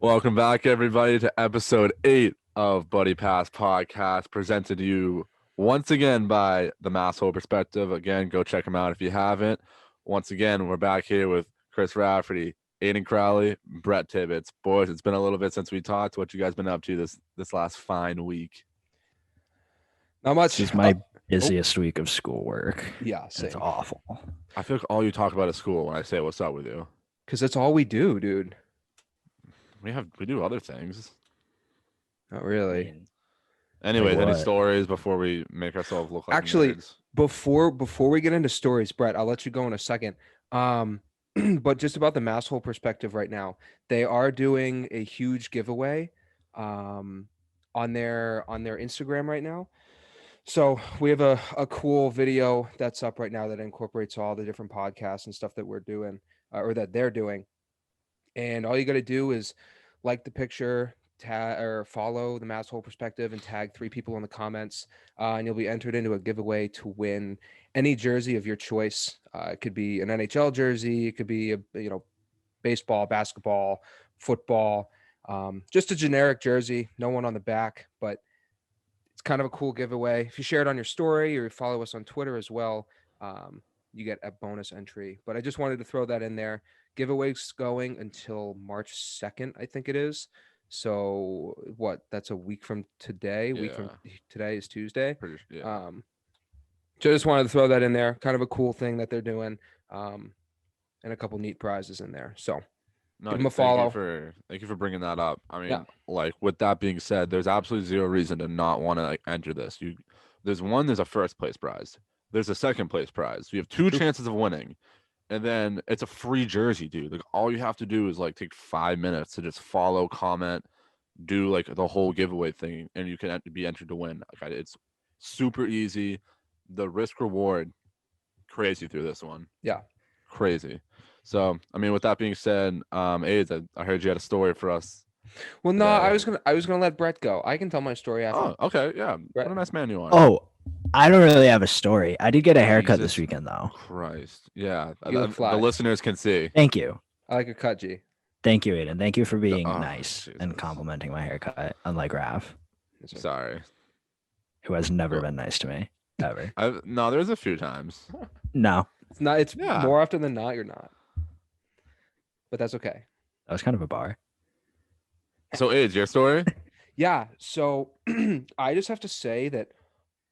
Welcome back, everybody, to episode 8 of Buddy Pass Podcast, presented to you once again by the Masshole Perspective. Again, go check them out if you haven't. Once again, we're back here with Chris Rafferty, Aiden Crowley, Brett Tibbetts. Boys, it's been a little bit since we talked. What you guys been up to this last fine week? Not much. This is my busiest week of schoolwork. Yeah, same. It's awful. I feel like all you talk about is school when I say what's up with you. Because that's all we do, dude. We do other things. Not really. Anyways, Like any what? stories before we make ourselves look like Actually, nerds? Before we get into stories, Brett, I'll let you go in a second. But just about the Masshole Perspective right now, they are doing a huge giveaway on their Instagram right now. So we have a cool video that's up right now that incorporates all the different podcasts and stuff that we're doing or that they're doing. And all you got to do is like the picture, tag or follow the Masshole Perspective, and tag 3 people in the comments, and you'll be entered into a giveaway to win any jersey of your choice. It could be an NHL jersey, it could be a baseball, basketball, football, just a generic jersey, no one on the back, but it's kind of a cool giveaway. If you share it on your story or you follow us on Twitter as well, you get a bonus entry. But I just wanted to throw that in there. Giveaways going until March 2nd, I think it is. So that's a week from today. Week from today is Tuesday. Yeah. So I just wanted to throw that in there. Kind of a cool thing that they're doing. And a couple neat prizes in there. So give them a follow. Thank you for bringing that up. I mean, Yeah. like with that being said, there's absolutely zero reason to not want to enter this. There's a first place prize. There's a second place prize. You have 2 chances of winning. And then it's a free jersey, dude. Like all you have to do is like take 5 minutes to just follow, comment, do like the whole giveaway thing, and you can be entered to win. Like it's super easy. The risk reward, crazy through this one. Yeah, crazy. So I mean, with that being said, AIDS, I heard you had a story for us. Well, no, I was gonna let Brett go. I can tell my story after. Oh, okay, yeah. Brett. What a nice man you are. Oh, I don't really have a story. I did get a haircut Jesus this weekend, though. Christ, yeah. You look fly. The listeners can see. Thank you. I like a cut, G. Thank you, Aiden. Thank you for being Oh, nice and Jesus. complimenting my haircut, unlike Raph, Sorry. who has never been nice to me, ever. No, there's a few times. No, It's not. It's Yeah. more often than not. You're not. But that's okay. that was kind of a bar. So, AIDS, your story? Yeah. So I just have to say that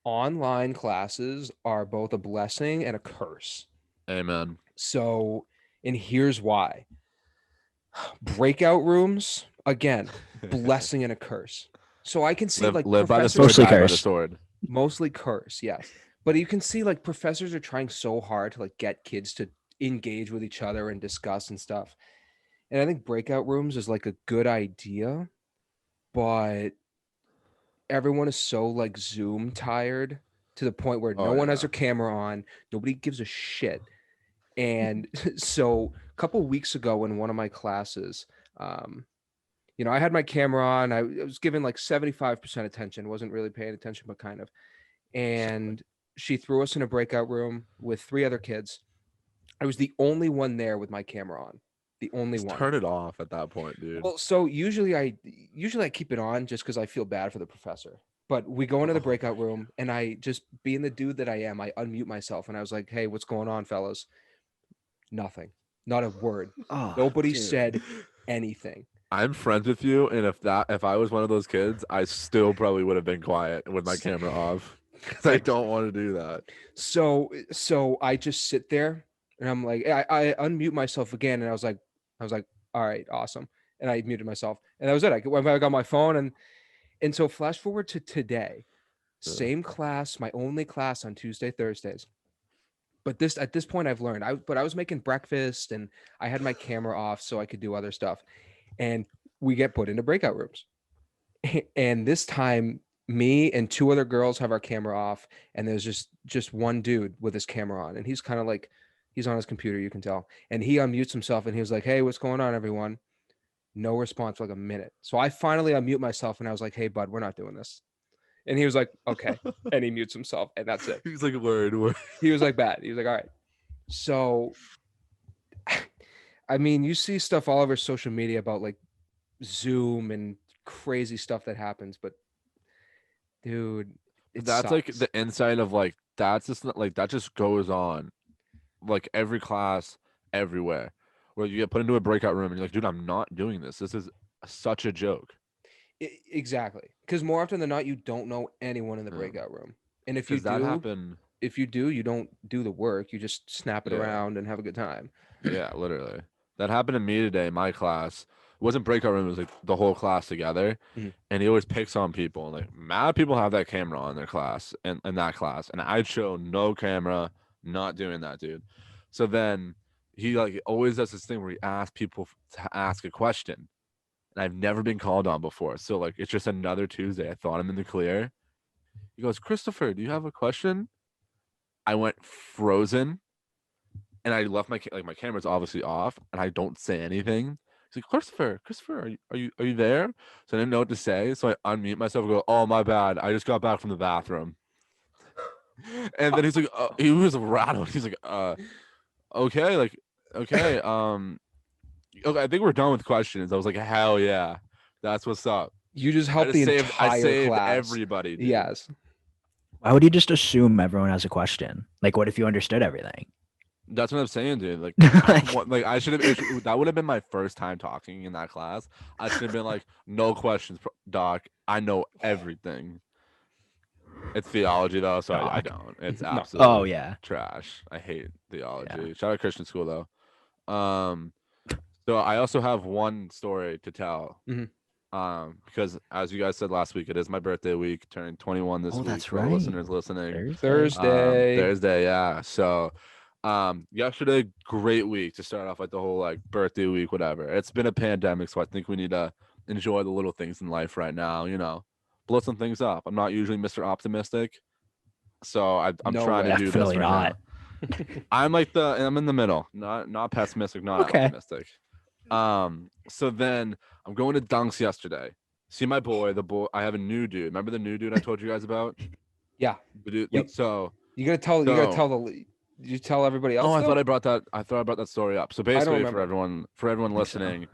online classes are both a blessing and a curse. Amen. So, and here's why. Breakout rooms, again, blessing and a curse. So I can see Live by the professors- sword, Mostly die by the curse. sword. mostly curse, yes. But you can see like professors are trying so hard to like get kids to engage with each other and discuss and stuff. And I think breakout rooms is like a good idea, but everyone is so like Zoom tired to the point where no one has their camera on, nobody gives a shit. And so a couple weeks ago in one of my classes, I had my camera on. I was giving like 75% attention, wasn't really paying attention, but kind of. And she threw us in a breakout room with 3 other kids. I was the only one there with my camera on. The only Just one. turn it off at that point, dude. Well, so usually I keep it on just because I feel bad for the professor. But we go into the breakout room, and I just, being the dude that I am, I unmute myself, and I was like, "Hey, what's going on, fellas?" Nothing. Not a word. Oh, Nobody dude. said anything. I'm friends with you, and if I was one of those kids, I still probably would have been quiet with my camera off because I don't want to do that. So I just sit there, and I'm like, I unmute myself again, and I was like, all right, awesome, and I muted myself, and that was it. I got my phone, and so flash forward to today, same class, my only class on Tuesday, Thursdays. But at this point, I've learned. I was making breakfast, and I had my camera off so I could do other stuff, and we get put into breakout rooms, and this time, me and 2 other girls have our camera off, and there's just one dude with his camera on, and he's kind of like, he's on his computer, you can tell, and he unmutes himself, and he was like, "Hey, what's going on, everyone?" No response for like a minute. So I finally unmute myself, and I was like, "Hey, bud, we're not doing this." And he was like, "Okay," and he mutes himself, and that's it. He's like, word. He was like, "Bad." He was like, "All right." So, I mean, you see stuff all over social media about like Zoom and crazy stuff that happens, but dude, it That's like sucks. the insight of like that's just like that just goes on like every class everywhere where you get put into a breakout room and you're like, dude, I'm not doing this. This is such a joke. Exactly, because more often than not, you don't know anyone in the Yeah. breakout room, and Because that happened. if you do, you don't do the work. You just snap it Yeah. around and have a good time. Yeah, literally. That happened to me today in my class. It wasn't breakout room, it was like the whole class together. Mhm. And he always picks on people. And like mad people have that camera on their class and in that class. And I show no camera, not doing that, dude. So then he like always does this thing where he asks people to ask a question. And I've never been called on before. So like it's just another Tuesday. I thought I'm in the clear. He goes, Christopher, do you have a question? I went frozen and I left my camera's obviously off, and I don't say anything. He's like, Christopher, are you there? So I didn't know what to say, so I unmute myself and go, oh my bad, I just got back from the bathroom. And then he's like, he was rattled. He's like, okay, like, okay, okay, I think we're done with questions. I was like, hell yeah, that's what's up. You just I help just the saved, I entire saved class. everybody, dude. Yes. Why would you just assume everyone has a question? Like, what if you understood everything? That's what I'm saying, dude. Like, Like- like I should have. That would have been my first time talking in that class. I should have been like, "No questions, Doc. I know everything." It's theology though, so I Doc. don't. It's No. absolute Oh yeah. trash. I hate theology. Yeah. Shout out Christian school though. So I also have one story to tell. Mhm. Because as you guys said last week, it is my birthday week, turning 21 this Oh, week. that's For the right. listeners listening. Thursday. Thursday, yeah. So yesterday, great week to start off like the whole like birthday week, whatever. It's been a pandemic, so I think we need to enjoy the little things in life right now, blow some things up. I'm not usually Mr. Optimistic, so I'm No trying way. to do this Definitely right not. now. I'm in the middle, not pessimistic, not Okay. optimistic. So then I'm going to Dunks yesterday. See my boy, I have a new dude. Remember the new dude I told you guys about? Yeah. The dude, Yep. So You gotta tell. You gotta tell the. Did you tell everybody else? I though? thought I brought that. I thought I brought that story up. So don't basically, for remember. everyone think so. listening,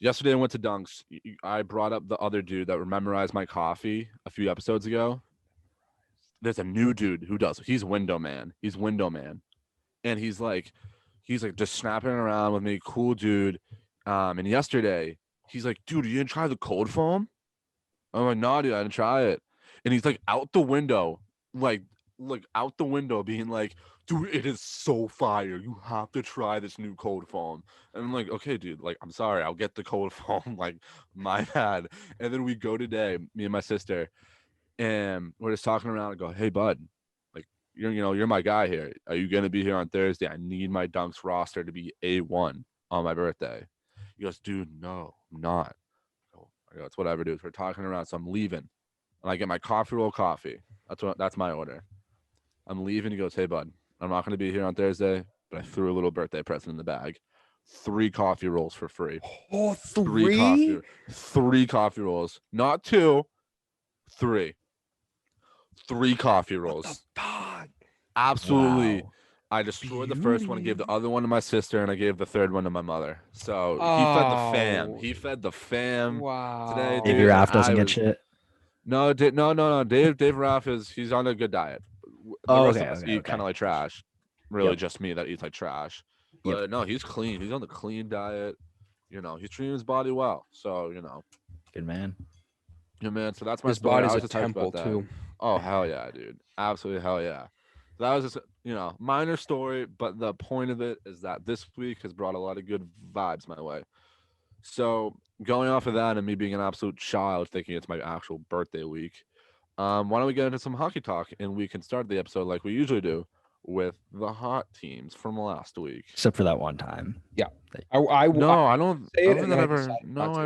yesterday I went to Dunks. I brought up the other dude that memorized my coffee a few episodes ago. There's a new dude who does. He's window man. And he's like just snapping around with me. Cool dude. And yesterday he's like, dude, you didn't try the cold foam? I'm like, nah, dude, I didn't try it. And he's like out the window, like out the window, being like, dude, it is so fire. You have to try this new cold foam. And I'm like, okay, dude, like, I'm sorry, I'll get the cold foam. Like, my bad. And then we go today, me and my sister, and we're just talking around and go, hey, bud, like, you're my guy here. Are you gonna be here on Thursday? I need my Dunks roster to be A1 on my birthday. He goes, dude, no, I'm not. I go, it's whatever, dude. We're talking around, so I'm leaving. And I get my coffee roll coffee. That's my order. I'm leaving. He goes, hey, bud, I'm not going to be here on Thursday, but I threw a little birthday present in the bag. 3 coffee rolls for free. Oh, 3 coffee rolls. Not 2, 3. 3 coffee rolls. What the fuck? Absolutely. Wow. I destroyed the first one and gave the other one to my sister, and I gave the third one to my mother. So he fed the fam. Oh. He fed the fam Wow. today, Davey dude. Raff and doesn't I get was- shit. No, no. Dave Raff he's on a good diet. The Oh, rest okay, of us okay, eat okay. kind of like trash. Really, Yep. just me that eats like trash. Yep. But no, he's clean. He's on the clean diet. He's treating his body well. So Good man. yeah, man. So that's my His story. I body's was a just hyped temple about that. too. Oh hell yeah, dude! Absolutely hell yeah. So that was just minor story, but the point of it is that this week has brought a lot of good vibes my way. So going off of that and me being an absolute child, thinking it's my actual birthday week, why don't we get into some hockey talk and we can start the episode like we usually do with the hot teams from last week. Except for that one time. No, I don't. say I it don't and think then I I ever. decide No, not to.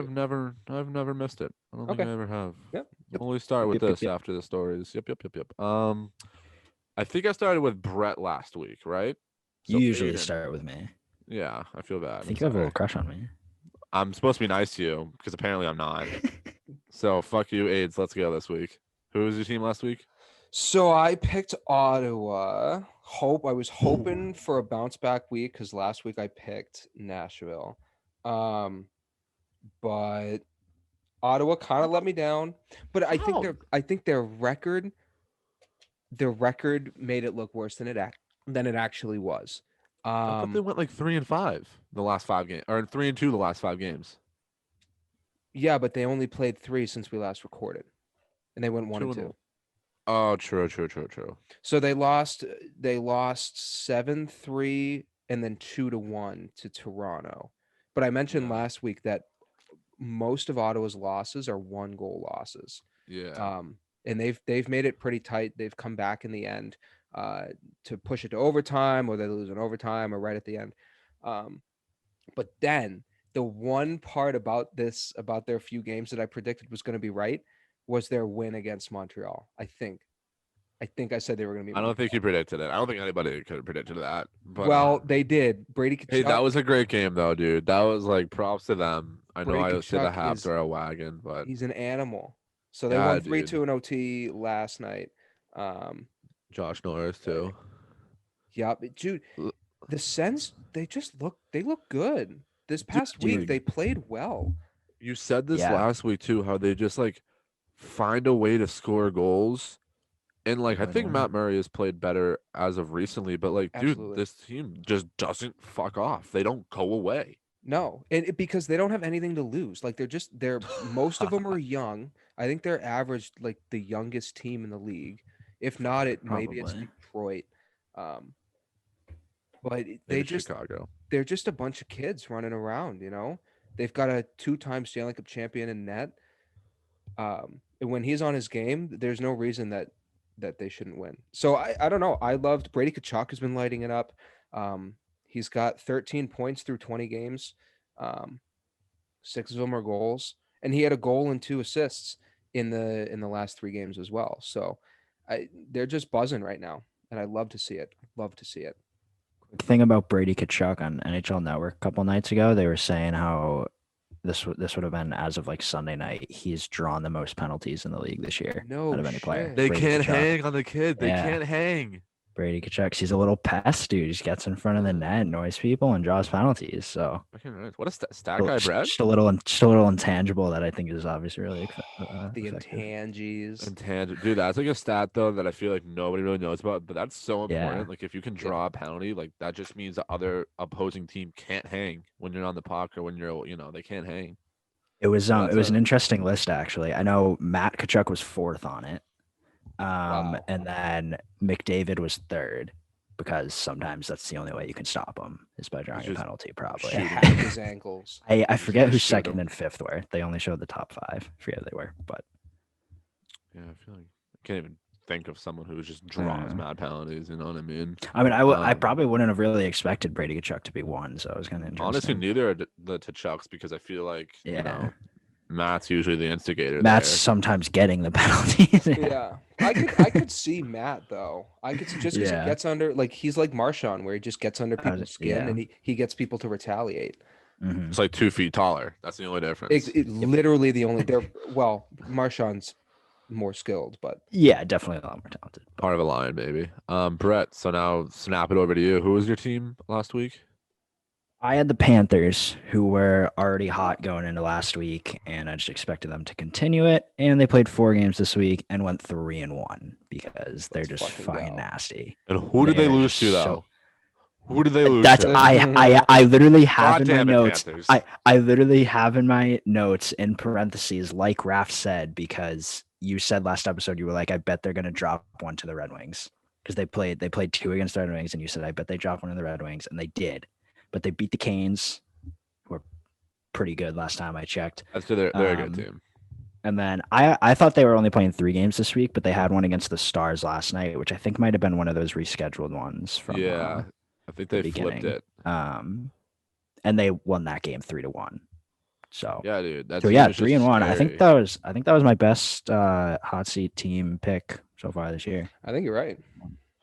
I've never missed it. I don't think Okay. I ever have. Yep. We'll always start with Yep, yep, this yep. after the stories. Yep. I think I started with Brett last week, right? You So usually Aiden- start with me. Yeah, I feel bad. I think I'm you have a sorry. crush on me. I'm supposed to be nice to you because apparently I'm not. So fuck you, AIDS. Let's go this week. Who was your team last week? So I picked Ottawa. I was hoping for a bounce back week because last week I picked Nashville. but Ottawa kind of let me down. But I think How? their record made it look worse than it actually was. I thought they went like 3-5 the last 5 games, or 3-2 the last 5 games. Yeah, but they only played 3 since we last recorded, and they went 1 and 2. Oh, true. So they lost 7-3 and then 2-1 to Toronto. But I mentioned Yeah. last week that most of Ottawa's losses are 1-goal losses. Yeah. And they've made it pretty tight. They've come back in the end to push it to overtime, or they lose in overtime, or right at the end. But then the one part about their few games that I predicted was going to be right was their win against Montreal. I think I said they were going to be. I don't think you predicted it. I don't think anybody could have predicted that. But Well, they did. Brady Tkachuk. hey, that was a great game though, dude. That was like props to them. I know Brady I said the Tkachuk half is throw a wagon, but he's an animal. So they yeah, won dude. 3-2 in OT last night. Josh Norris too. Yeah, dude. L- The Sens, they look good. This past week dude. they played well. You said this Yeah. last week too, how they just like find a way to score goals. And like I think Mhm. Matt Murray has played better as of recently, but like, dude, Absolutely. this team just doesn't fuck off. They don't go away. No, and because they don't have anything to lose. Like they're most of them are young. I think they're averaged like the youngest team in the league. If not, maybe it's Probably. Detroit. Um, but Maybe Chicago. they're just a bunch of kids running around. They've got a 2-time Stanley Cup champion in net. And when he's on his game, there's no reason that they shouldn't win. So I don't know. I loved Brady Tkachuk has been lighting it up. He's got 13 points through 20 games. 6 of them are goals, and he had a goal and 2 assists in the last 3 games as well. So they're just buzzing right now, and I love to see it. Love to see it. Thing about Brady Tkachuk on NHL Network a couple nights ago, they were saying how this would have been as of like Sunday night. He's drawn the most penalties in the league this year No out of any player. shit. They Brady can't Tkachuk. hang on the kid. They Yeah. can't hang. Brady Tkachuk, he's a little pest, dude. He just gets in front of the net, annoys people, and draws penalties. So Fucking nice. What a stat guy, Brad. just a little intangible that I think is obviously really The effective. intangies. Intangible, dude. That's like a stat though that I feel like nobody really knows about, but that's so Yeah. important. Like if you can draw a penalty, like that just means the other opposing team can't hang when you're on the puck or when you're, they can't hang. It was That's it was a- an interesting list actually. I know Matt Tkachuk was 4th on it, Wow. and then McDavid was 3rd because sometimes that's the only way you can stop him is by drawing a just penalty. Probably. shooting Hack his ankles. I just forget gonna who shoot 2nd him. and 5th were. They only showed the top 5. I forget who they were, but Yeah, I feel like I can't even think of someone who just draws Yeah. mad penalties. You know what I mean? I mean, I Um, probably wouldn't have really expected Brady Tkachuk to be 1, so it was kind of interesting. Honestly, neither are the Tchucks because I feel like Yeah. Matt's usually the instigator. Matt's there. sometimes getting the penalties. Yeah. I could see Matt though. I could see just because Yeah. he gets under he's like Marchand where he just gets under I was- people's skin yeah. and he gets people to retaliate. Mhm. It's like 2 feet taller. That's the only difference. It's literally the only Marchand's more skilled, but Yeah, definitely a lot more talented. Part of a lion, baby. Brett. So now snap it over to you. Who was your team last week? I had the Panthers, who were already hot going into last week, and I just expected them to continue it. And they played 4 games this week and went 3-1 because they're Let's just fucking fucking go. nasty. And who did they They're lose just to though? so- Who did they lose That's to? I literally have God in my damn it, notes. Panthers. I literally have in my notes in parentheses, like Raph said, because you said last episode you were like, I bet they're gonna drop one to the Red Wings because they played 2 against the Red Wings, and you said I bet they drop one to the Red Wings, and they did, but they beat the Canes, who were pretty good last time I checked. That's they're a good team. And then I thought they were only playing 3 games this week, but they had one against the Stars last night, which I think might have been one of those rescheduled ones from Yeah, I think they flipped beginning. it. And they won that game 3-1. So Yeah, dude. That so team yeah, is just 3-1. I think scary. that was my best hot seat team pick so far this year I think you're right.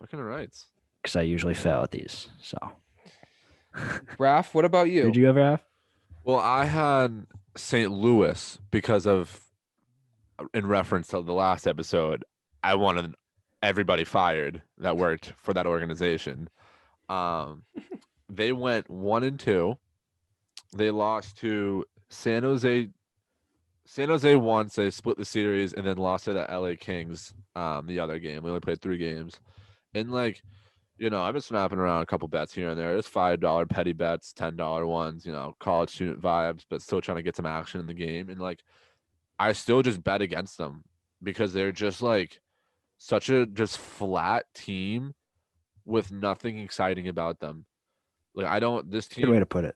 Fucking rights. because I usually fail at these. So Raph, what about you? did you ever have? Well, I had St. Louis because of, in reference to the last episode, I wanted everybody fired that worked for that organization. They went 1-2. They lost to San Jose. San Jose won, so they split the series and then lost to the LA Kings. The other game, we only played 3 games, and like, I've been snapping around a couple bets here and there. It's $5 petty bets, $10 ones. College student vibes, but still trying to get some action in the game. And like, I still just bet against them because they're just like such a just flat team with nothing exciting about them. Like, I don't. This Good way team, to put it.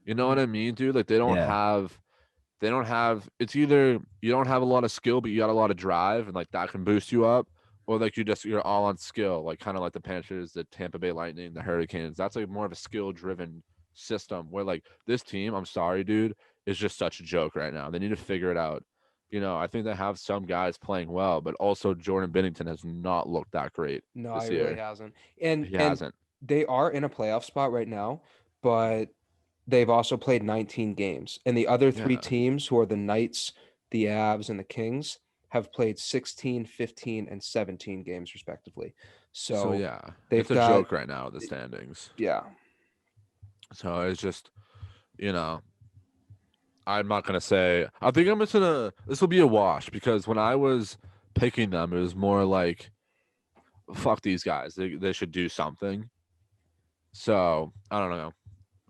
you know what I mean, dude? Like, they don't Yeah. have. They don't have. It's either you don't have a lot of skill, but you got a lot of drive, and like that can boost you up, or like you're all on skill, like kind of like the Panthers, the Tampa Bay Lightning, the Hurricanes. That's like more of a skill driven system where like this team, I'm sorry, dude, is just such a joke right now. They need to figure it out. I think they have some guys playing well, but also Jordan Binnington has not looked that great No, this he really year. hasn't. He And hasn't. they are in a playoff spot right now, but they've also played 19 games. And the other three Yeah. teams, who are the Knights, the Avs, and the Kings, have played 16, 15, and 17 games respectively. So So yeah, they've it's a got, joke right now, the standings. yeah. So it's just, you know, I'm not gonna say. I think I'm just gonna. This will be a wash because when I was picking them, it was more like, "Fuck these guys. They should do something." So I don't know.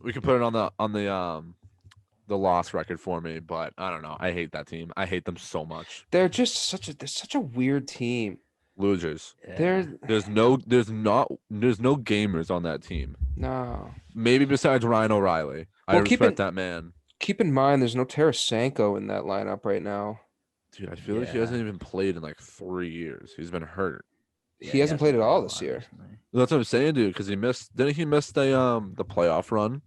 We can put it on the loss record for me, but I don't know. I hate that team. I hate them so much. They're such a weird team. Losers. Yeah. There's no gamers on that team. No. Maybe besides Ryan O'Reilly. I Well, respect that man. keep in mind there's no Tarasenko in that lineup right now. Dude, I feel like he Yeah. hasn't even played in like 3 years. He's been hurt. Yeah, He hasn't played at all a this lot year. recently. That's what I'm saying, dude. Because didn't he miss the playoff run?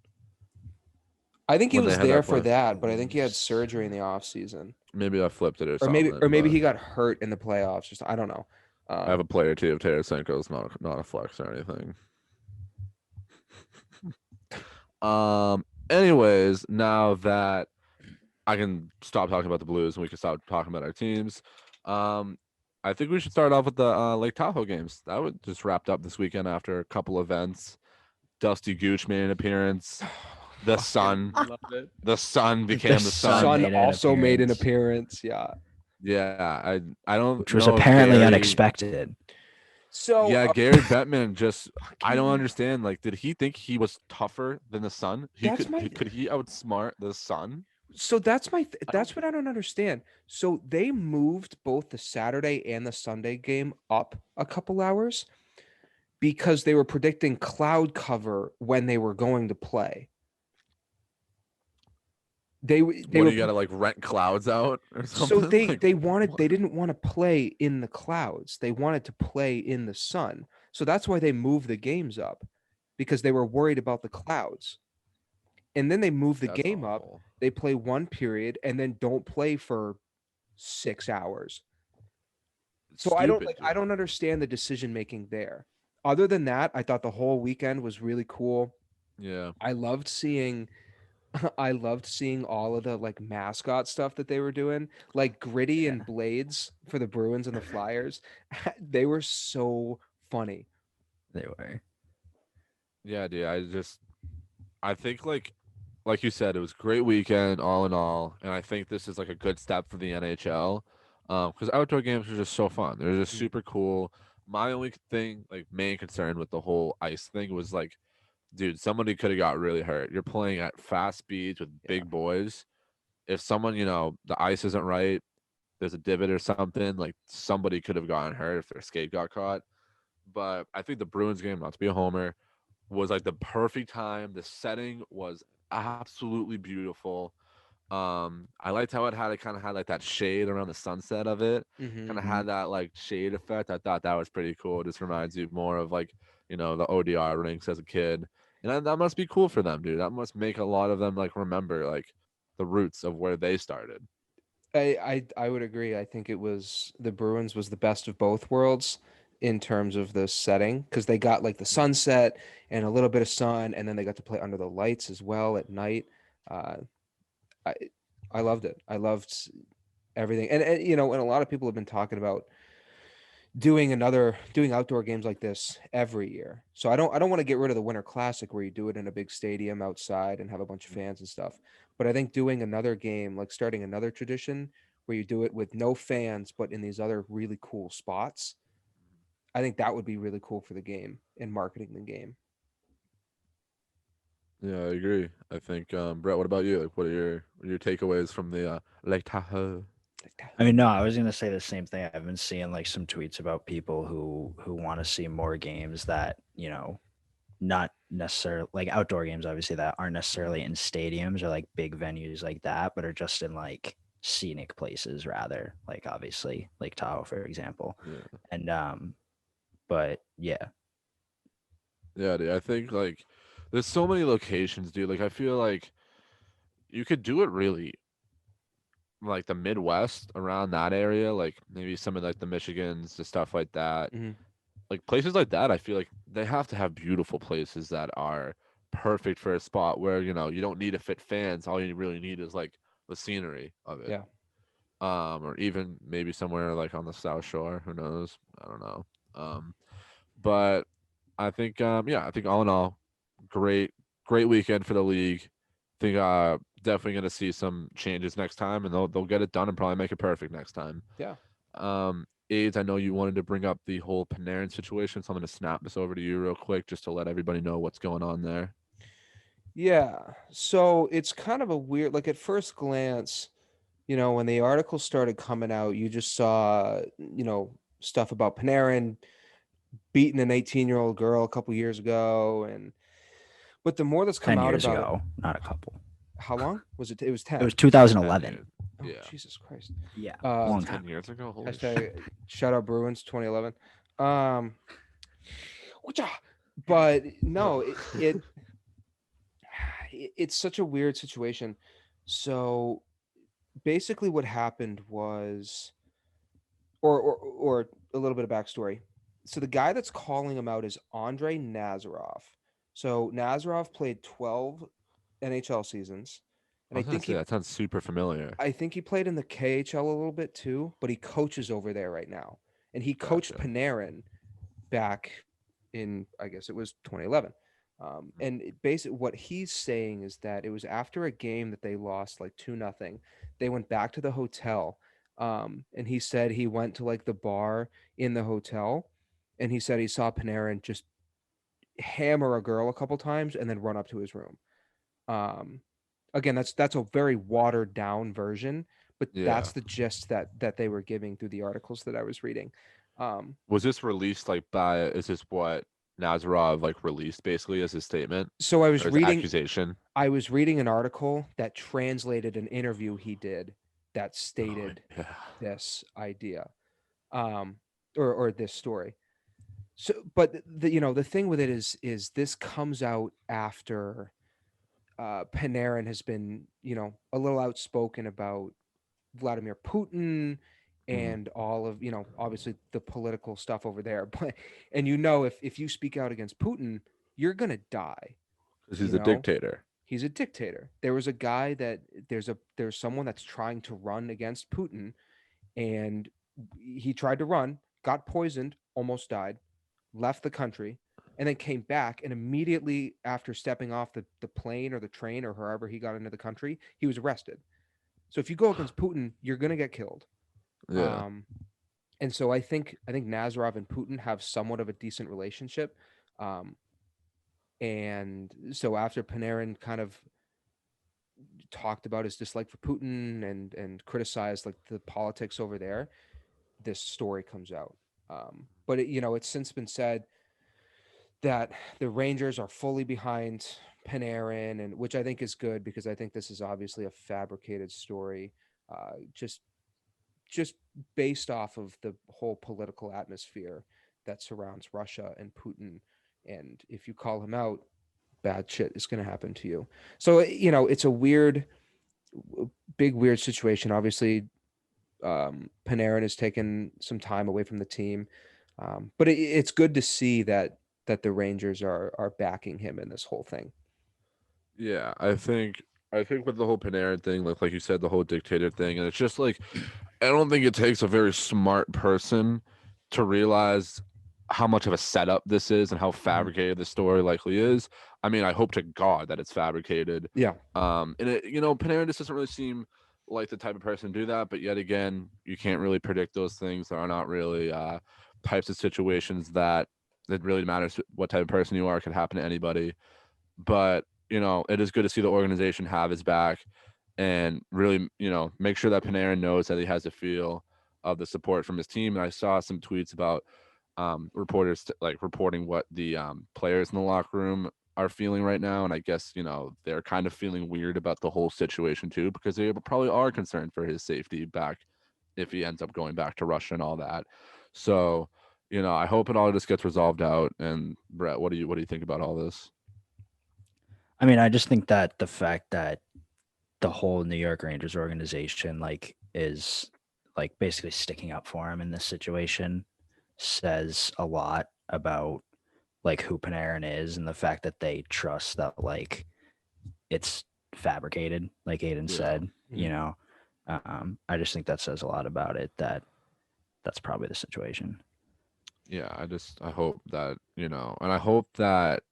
I think he When they was had that there for play. that, but I think he had surgery in the offseason. Maybe I flipped it or Or something. maybe but he got hurt in the playoffs. Just I don't know. I have a player too. If Tarasenko's not a flex or anything. Anyways, now that I can stop talking about the Blues and we can stop talking about our teams, I think we should start off with the Lake Tahoe games. That was just wrapped up this weekend after a couple events. Dusty Gooch made an appearance. The Sun, Loved it. the Sun became the Sun. Sun made an also made an appearance. appearance. Yeah. Yeah, I don't. Which was know if apparently Gary- unexpected. So Yeah, Gary Bettman just. I don't understand. Like, did he think he was tougher than the Sun? Could he outsmart the Sun? So that's that's what I don't understand. So they moved both the Saturday and the Sunday game up a couple hours because they were predicting cloud cover when they were going to play. They What were do you gotta like rent clouds out or so something? Like, they wanted what? they didn't want to play in the clouds. They wanted to play in the sun. So that's why they moved the games up because they were worried about the clouds. And then they moved the That's game up. awful. They play one period and then don't play for 6 hours. So I Stupid, I dude. don't understand the decision making there. Other than that, I thought the whole weekend was really cool. Yeah. I loved seeing all of the like mascot stuff that they were doing, like Gritty and Blades for the Bruins and the Flyers. They were so funny. They were. Yeah, dude. I think like you said, it was a great weekend all in all, and I think this is like a good step for the NHL. Because outdoor games are just so fun. They're just Mm. super cool. My only thing, like main concern with the whole ice thing was like, dude, somebody could have got really hurt. You're playing at fast speeds with big boys. If someone, the ice isn't right, there's a divot or something, like somebody could have gotten hurt if their skate got caught. But I think the Bruins game, not to be a homer, was like the perfect time. The setting was absolutely beautiful. I liked how it kind of had like that shade around the sunset of it. Mhm. Kind of had that like shade effect. I thought that was pretty cool. It just reminds you more of like, the ODR rinks as a kid. And that must be cool for them, dude. That must make a lot of them like remember like the roots of where they started. I would agree. I think it was the Bruins was the best of both worlds in terms of the setting because they got like the sunset and a little bit of sun, and then they got to play under the lights as well at night. Uh, I I loved it. I loved everything, and and a lot of people have been talking about doing outdoor games like this every year. So I don't want to get rid of the Winter Classic where you do it in a big stadium outside and have a bunch of fans and stuff. But I think doing another game, like starting another tradition where you do it with no fans, but in these other really cool spots, I think that would be really cool for the game and marketing the game. Yeah, I agree. I think Brett, what about you? Like, what are your takeaways from the Lake Tahoe? I mean, no, I was gonna say the same thing. I've been seeing like some tweets about people who want to see more games that, not necessarily like outdoor games, obviously, that aren't necessarily in stadiums or like big venues like that, but are just in like scenic places rather, like obviously Lake Tahoe, for example. Yeah. And but yeah. Yeah, dude. I think like there's so many locations, dude. Like I feel like you could do it really like the Midwest around that area, like maybe some of like the Michigans, the stuff like that. Hmm. Like places like that, I feel like they have to have beautiful places that are perfect for a spot where, you don't need to fit fans. All you really need is like the scenery of it. Yeah. Or even maybe somewhere like on the South Shore. Who knows? I don't know. But I think yeah, I think all in all, great great weekend for the league. Think definitely gonna see some changes next time, and they'll get it done and probably make it perfect next time. Yeah. AIDS, I know you wanted to bring up the whole Panarin situation, so I'm gonna snap this over to you real quick just to let everybody know what's going on there. Yeah. So it's kind of a weird, like at first glance, when the article started coming out, you just saw, stuff about Panarin beating an 18-year-old girl a couple years ago. But the more that's come 10 out years about it, ago, not a couple. how long was it? It was 10. It was 10 2011. years. Oh, Yeah. Jesus Christ. Yeah, Uh, long 10 time. years ago. Holy shit. Hashtag shout out Bruins 2011. Um, whatcha? But no, it's such a weird situation. So basically, what happened was, or a little bit of backstory. So the guy that's calling him out is Andre Nazarov. So Nazarov played 12 NHL seasons, I and was gonna say that sounds super familiar. I think he played in the KHL a little bit too, but he coaches over there right now. And he coached Gotcha. Panarin back in, I guess it was 2011. And basically, what he's saying is that it was after a game that they lost like 2-0. They went back to the hotel. And he said he went to like the bar in the hotel, and he said he saw Panarin just hammer a girl a couple times and then run up to his room. Um, Again, that's a very watered down version, but Yeah. that's the gist that they were giving through the articles that I was reading. Um, Was this released like by? Is this what Nazarov like released basically as his statement so I was or his reading accusation? I was reading an article that translated an interview he did that Oh, stated yeah. this idea, um, or this story. So, but the thing with it is this comes out after Panarin has been a little outspoken about Vladimir Putin Mhm. and all of obviously the political stuff over there. But and if you speak out against Putin, you're gonna die. 'Cause You he's a know dictator. he's a dictator. There was a guy that there's someone that's trying to run against Putin, and he tried to run, got poisoned, almost died, left the country, and then came back. And immediately after stepping off the plane or the train or wherever he got into the country, he was arrested. So if you go against Putin, you're gonna get killed. Yeah. Um, and so I think Nazarov and Putin have somewhat of a decent relationship. Um, and so after Panarin kind of talked about his dislike for Putin and criticized like the politics over there, this story comes out. But it's since been said that the Rangers are fully behind Panarin, and which I think is good because I think this is obviously a fabricated story, just based off of the whole political atmosphere that surrounds Russia and Putin. And if you call him out, bad shit is going to happen to you. So it's a big weird situation. Obviously, Panarin has taken some time away from the team, but it's good to see that the Rangers are backing him in this whole thing. Yeah. I think with the whole Panarin thing, like you said, the whole dictator thing, and it's just like I don't think it takes a very smart person to realize how much of a setup this is and how fabricated the story likely is. I mean, I hope to God that it's fabricated. Yeah. And it, Panarin just doesn't really seem like the type of person to do that. But yet again, you can't really predict those things. There are not really types of situations that it really matters what type of person you are. It could happen to anybody. But it is good to see the organization have his back and really, make sure that Panarin knows that he has a feel of the support from his team. And I saw some tweets about reporters reporting what the players in the locker room are feeling right now. And I guess, they're kind of feeling weird about the whole situation too, because they probably are concerned for his safety back if he ends up going back to Russia and all that. So, I hope it all just gets resolved out. And Brett, what do you think about all this? I mean, I just think that the fact that the whole New York Rangers organization is basically sticking up for him in this situation says a lot about who Panarin is and the fact that they trust that it's fabricated, like Aiden said. I just think that says a lot about it, that's probably the situation. Yeah, I hope that, and I hope that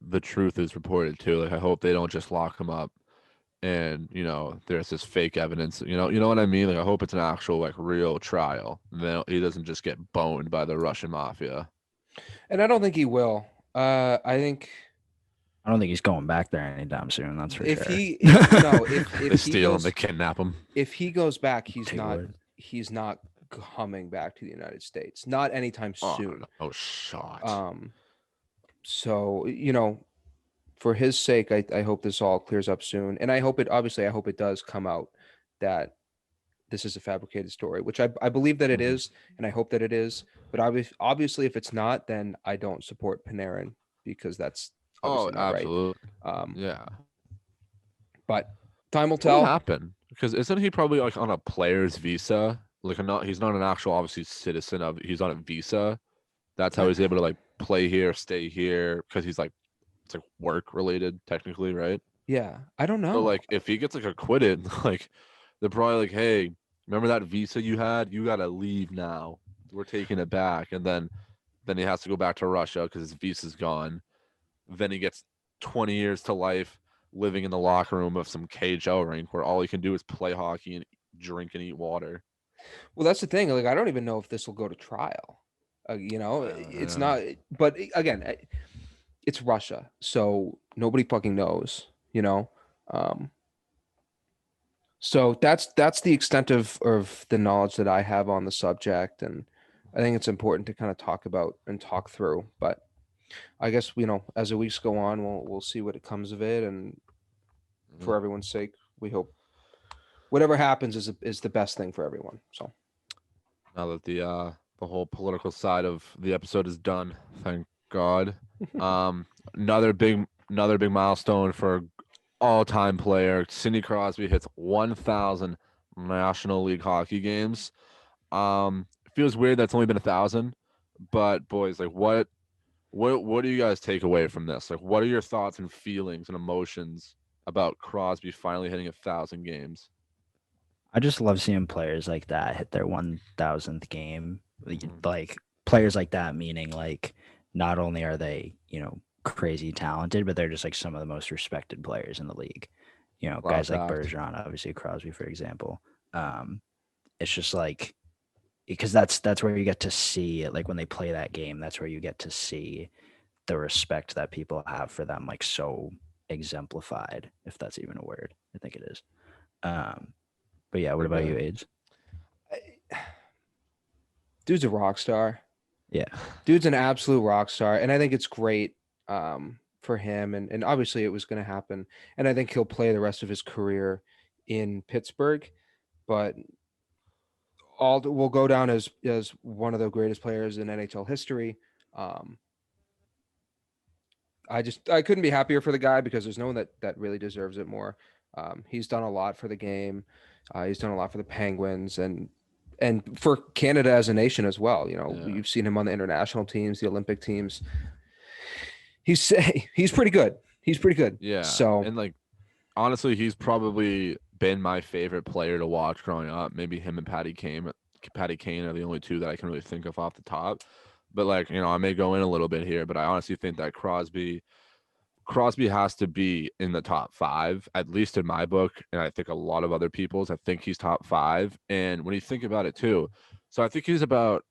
the truth is reported too. I hope they don't just lock him up and, there's this fake evidence, you know what I mean? I hope it's an actual real trial. Then he doesn't just get boned by the Russian mafia. And I don't think he will. I don't think he's going back there anytime soon. That's for if sure. if They he steal him, goes, they kidnap him. if he goes back, he's They not would. he's not coming back to the United States. Not anytime soon. Oh, shot. So, for his sake, I hope this all clears up soon. And I hope it does come out that this is a fabricated story, which I believe that it Mhm. is, and I hope that it is. But obviously, if it's not, then I don't support Panarin because that's obviously not absolutely. right. Yeah. But time will What tell. happened? Because isn't he probably on a player's visa? He's not an actual obviously citizen of. He's on a visa. That's how he's able to play here, stay here, because he's it's work related technically, right? Yeah, I don't So know. if he gets acquitted, they're probably hey, remember that visa you had? You gotta leave now. We're taking it back, and then he has to go back to Russia because his visa's gone. Then he gets 20 years to life living in the locker room of some KHL rink where all he can do is play hockey and drink and eat water. Well, that's the thing. I don't even know if this will go to trial. It's Yeah. not. But again, it's Russia, so nobody fucking knows. So that's the extent of the knowledge that I have on the subject, and I think it's important to kind of talk about and talk through. But I guess as the weeks go on, we'll see what it comes of it, and for everyone's sake, we hope whatever happens is the best thing for everyone. So Now that the whole political side of the episode is done, thank God. Another big milestone for all-time player Sidney Crosby hits 1,000 National League hockey games. It feels weird that's only been 1,000, but boys, what do you guys take away from this? What are your thoughts and feelings and emotions about Crosby finally hitting 1,000 games? I just love seeing players like that hit their 1,000th game. Players like that, meaning not only are they, crazy talented, but they're just some of the most respected players in the league. Guys like Bergeron, obviously Crosby, for example. It's just because that's where you get to see it. When they play that game, that's where you get to see the respect that people have for them, so exemplified, if that's even a word. I think it is. But yeah, what about you, AIDS? Dude's a rock star. Yeah. Dude's an absolute rock star. And I think it's great for him. And obviously it was going to happen. And I think he'll play the rest of his career in Pittsburgh. But will go down as one of the greatest players in NHL history. I couldn't be happier for the guy because there's no one that really deserves it more. He's done a lot for the game. He's done a lot for the Penguins and for Canada as a nation as well. You've seen him on the international teams, the Olympic teams. He's pretty good. He's pretty good. Yeah. So and honestly, he's probably been my favorite player to watch growing up. Maybe him and Patty Kane. Patty Kane are the only two that I can really think of off the top. But I may go in a little bit here, but I honestly think that Crosby Crosby has to be in the top 5, at least in my book, and I think a lot of other people's. I think he's top 5. And when you think about it too, so I think he's about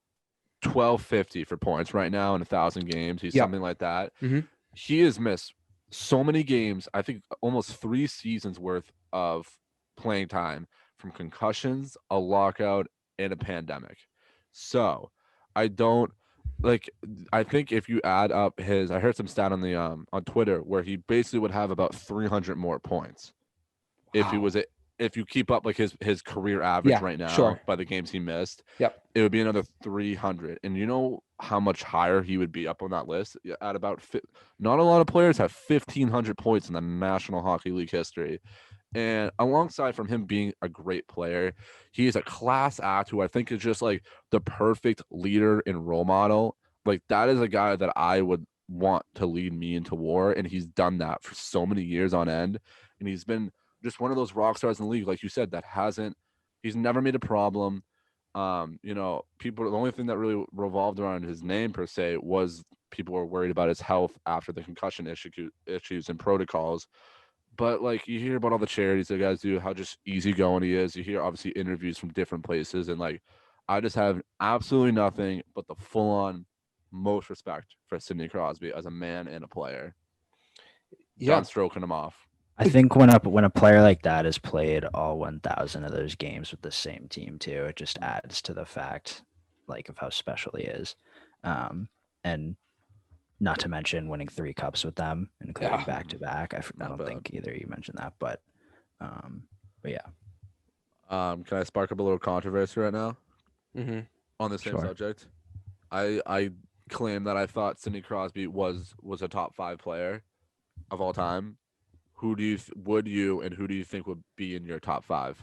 1250 for points right now in 1,000 games. He's something like that. Mhm. He has missed so many games. I think almost 3 seasons worth of playing time from concussions, a lockout, and a pandemic. So I don't like. I think if you add up his, I heard some stat on the on Twitter where he basically would have about 300 more points if he Wow. was if you keep up like his career average right now sure. by the games he missed. Yep. It would be another 300. And you know how much higher he would be up on that list at about not a lot of players have 1,500 points in the National Hockey League history. And alongside from him being a great player, he is a class act who I think is just like the perfect leader and role model. Like that is a guy that I would want to lead me into war. And he's done that for so many years on end. And he's been just one of those rock stars in the league, like you said, he's never made a problem. People, the only thing that really revolved around his name per se was people were worried about his health after the concussion issues and protocols. But like you hear about all the charities that guys do, how just easygoing he is. You hear obviously interviews from different places, and like I just have absolutely nothing but the full on most respect for Sidney Crosby as a man and a player. Yeah. Done stroking him off. I think when a player like that has played all 1,000 of those games with the same team too, it just adds to the fact like of how special he is, and not to mention winning 3 cups with them, including back to back. I don't think either you mentioned that, but yeah. Can I spark up a little controversy right now on the same Sure. subject? I claim that I thought Sidney Crosby was a top 5 player of all time. Who do you who do you think would be in your top 5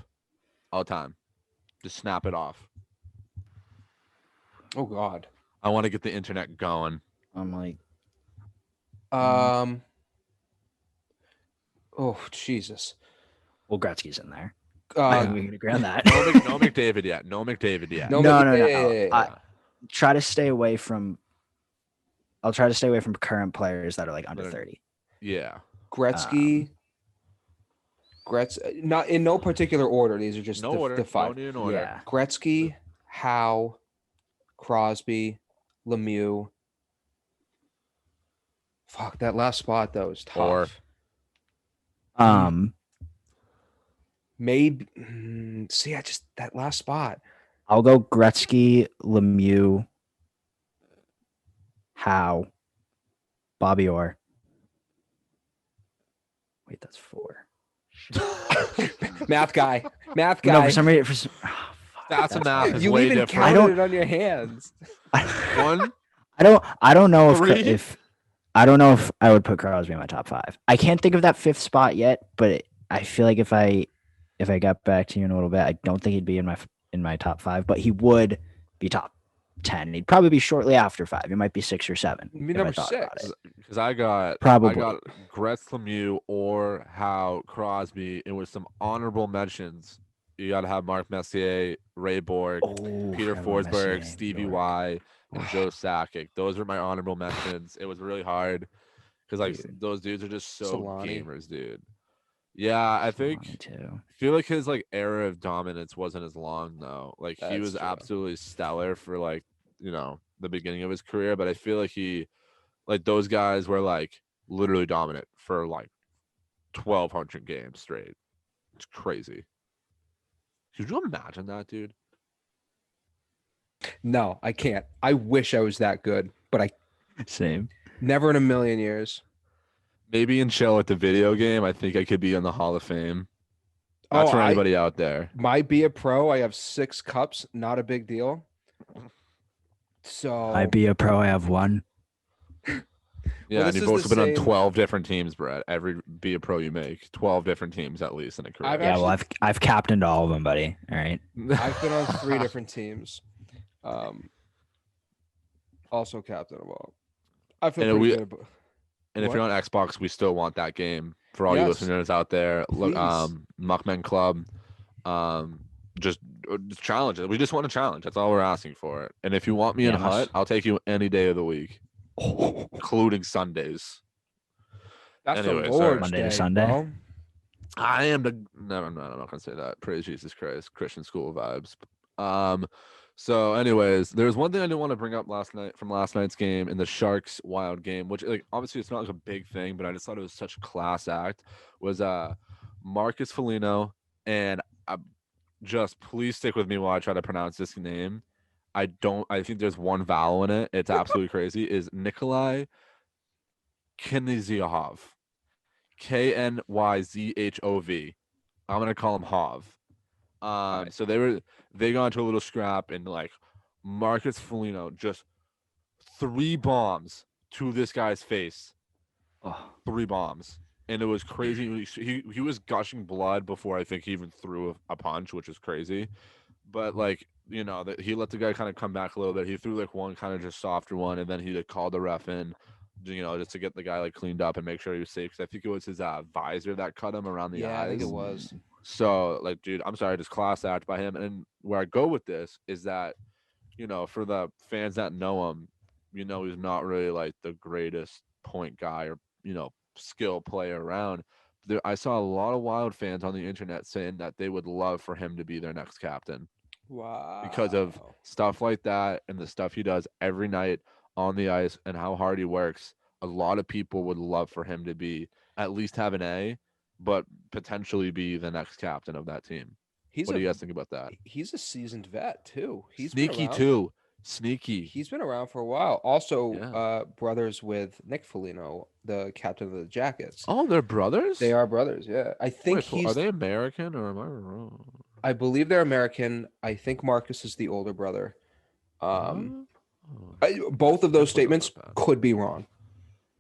all time? Just snap it off. Oh God. I want to get the internet going. I'm like, Oh Jesus. well, Gretzky's in there. Uh, We can agree on that. No McDavid yet. No McDavid yet. No, No. yeah. Try to stay away from. I'll try to stay away from current players that are like under 30. Yeah. Gretzky. Not in no particular order. These are just No the, order. the 5. No need an order. Yeah. Gretzky, Howe, Crosby, Lemieux. Fuck, that last spot though is tough. Maybe see, that last spot. I'll go Gretzky, Lemieux, Howe, Bobby Orr. Wait, that's 4. Math guy. No, for some reason, That's a math. Is You way even different. counted it on your hands. One. I don't know Three? if I don't know if I would put Crosby in my top 5. I can't think of that 5th spot yet, but I feel like if I got back to you in a little bit, I don't think he'd be in my top 5, but he would be top 10. He'd probably be shortly after 5. He might be 6 or 7. Maybe number 6. Because I got Gretz, Lemieux, or Howe, Crosby, and with some honorable mentions. You got to have Mark Messier, Ray Borg, Peter Forsberg, Messier, Stevie Y, and Joe Sakic. Those are my honorable mentions. It was really hard because like those dudes are just so gamers, dude. Yeah, I feel like his like era of dominance wasn't as long though. Like he was absolutely stellar for like, the beginning of his career, but I feel like those guys were like literally dominant for like 1,200 games straight. It's crazy. Could you imagine that, dude? No, I can't. I wish I was that good, but Same. Never in a million years. Maybe in chill at the video game, I think I could be in the Hall of Fame. That's for anybody out there. Might be a pro. I have 6 cups. Not a big deal. So I'd be a pro. I have 1. Yeah, and you've also been on 12 different teams, Brett. Be a pro you make 12 different teams at least in a career. I've captained all of them, buddy. All right. I've been on 3 different teams. Also captain of all. I feel pretty good. And if you're on Xbox, we still want that game for all you listeners out there. Look, Muckman Club, just challenge it. We just want a challenge. That's all we're asking for. And if you want me in Hut, I'll take you any day of the week, including Sundays. That's Anyway, the sorry. Lord's Monday to Day, Sunday. bro. I am the no, I'm not gonna say that. Praise Jesus Christ, Christian school vibes. So anyways, there's one thing I didn't want to bring up from last night's game in the Sharks Wild game, which like obviously it's not like a big thing, but I just thought it was such a class act. Was Marcus Foligno and just please stick with me while I try to pronounce this name. I think there's one vowel in it. It's absolutely crazy. Is Nikolai Knyzhov. Knyzhov. I'm gonna call him Hov. Alright. So they got into a little scrap and like Marcus Foligno just 3 bombs to this guy's face. Oh, 3 bombs. And it was crazy. He was gushing blood before I think he even threw a punch, which is crazy. But like, you know, that he let the guy kind of come back a little bit. He threw like one kind of just softer one, and then he like called the ref in, you know, just to get the guy like cleaned up and make sure he was safe. Because I think it was his visor that cut him around the eyes. I think it was. So like, dude, I'm sorry, just class act by him. And where I go with this is that, you know, for the fans that know him, you know, he's not really like the greatest point guy or, you know, skill player around. I saw a lot of Wild fans on the internet saying that they would love for him to be their next captain Wow. because of stuff like that and the stuff he does every night on the ice and how hard he works. A lot of people would love for him to be at least have an A, but potentially be the next captain of that team. What do you guys think about that? He's a seasoned vet too. He's Sneaky been around. too. Sneaky. He's been around for a while. Also, Yeah. brothers with Nick Foligno, the captain of the Jackets. Oh, they're brothers? They are brothers. Yeah, I think Wait, are they American or am I wrong? I believe they're American. I think Marcus is the older brother. Oh. Both of those Definitely not statements that bad. could be wrong,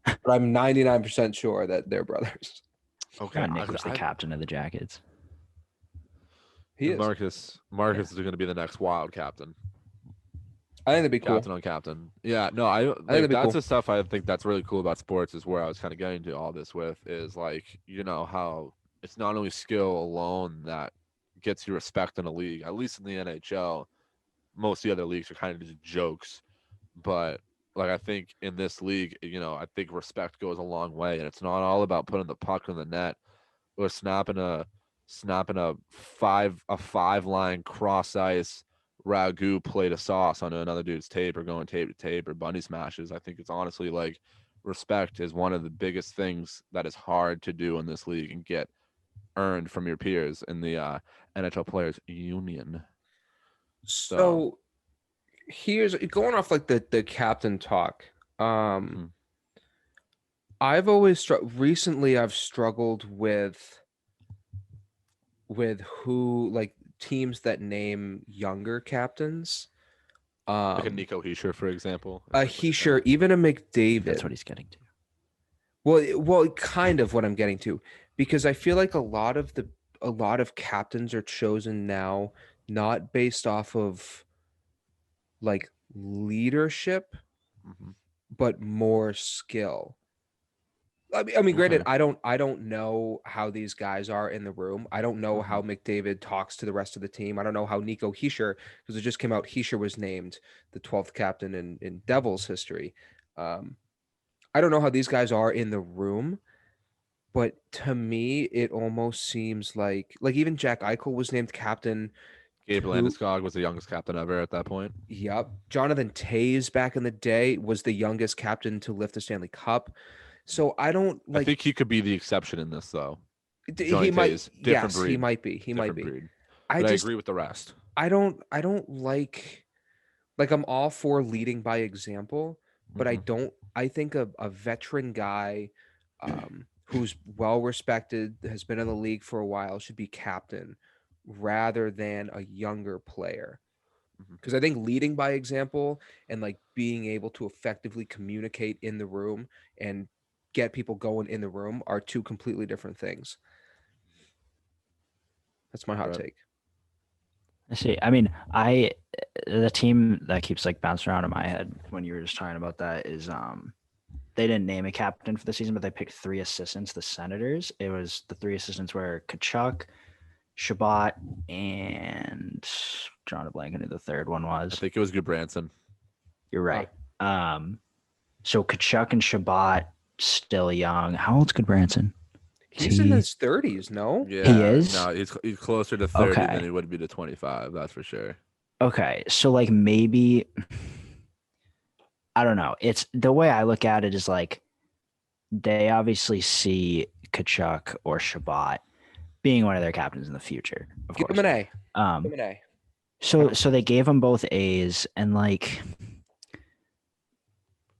but I'm 99% sure that they're brothers. Okay. God, Nick was the captain of the Jackets. He is. Marcus is going to be the next Wild captain. I think that'd be cool. Captain on captain. Yeah, no, that'd be that's cool. the stuff I think that's really cool about sports is where I was kind of getting to all this with is like, you know, how it's not only skill alone that gets you respect in a league, at least in the NHL. Most of the other leagues are kind of just jokes. But like I think in this league, you know, I think respect goes a long way. And it's not all about putting the puck in the net or snapping a 5-line cross ice ragu plate of sauce onto another dude's tape or going tape to tape or bunny smashes. I think it's honestly like respect is one of the biggest things that is hard to do in this league and get earned from your peers in the NHL Players Union. So here's going off like the captain talk. I've always recently I've struggled with who like teams that name younger captains. Like a Nico Hischier, for example. A Hischier, even a McDavid. That's what he's getting to. Well, kind of what I'm getting to, because I feel like a lot of captains are chosen now not based off of like leadership, but more skill. I mean, granted, I don't know how these guys are in the room. I don't know how McDavid talks to the rest of the team. I don't know how Nico Hischier, because it just came out, Hischier was named the 12th captain in Devils history. I don't know how these guys are in the room, but to me, it almost seems like even Jack Eichel was named captain. Gabe Landeskog was the youngest captain ever at that point. Yep. Jonathan Toews back in the day was the youngest captain to lift the Stanley Cup. So I don't like. I think he could be the exception in this, though. He might. Yes, breed. he might be. He might be. Breed. I agree with the rest. I don't like. Like I'm all for leading by example, but I don't. I think a veteran guy, who's well respected, has been in the league for a while, should be captain, rather than a younger player. Because I think leading by example and like being able to effectively communicate in the room and get people going in the room are two completely different things. That's my hot take. I see. I mean, the team that keeps like bouncing around in my head when you were just talking about that is they didn't name a captain for the season, but they picked 3 assistants. The Senators. It was the 3 assistants were Tkachuk, Shabbat, and drawing a blank on who the third one was. I think it was Goodbranson. You're right. So Tkachuk and Shabbat still young. How old's Goodbranson? He's in his 30s, no? He Yeah, is? no, he's closer to 30 than Okay. he would be to 25. That's for sure. Okay. So like maybe I don't know. It's the way I look at it is like they obviously see Kachuk or Shabbat being one of their captains in the future, of Give him course. an A. Give Um, him an A. so they gave them both A's, and like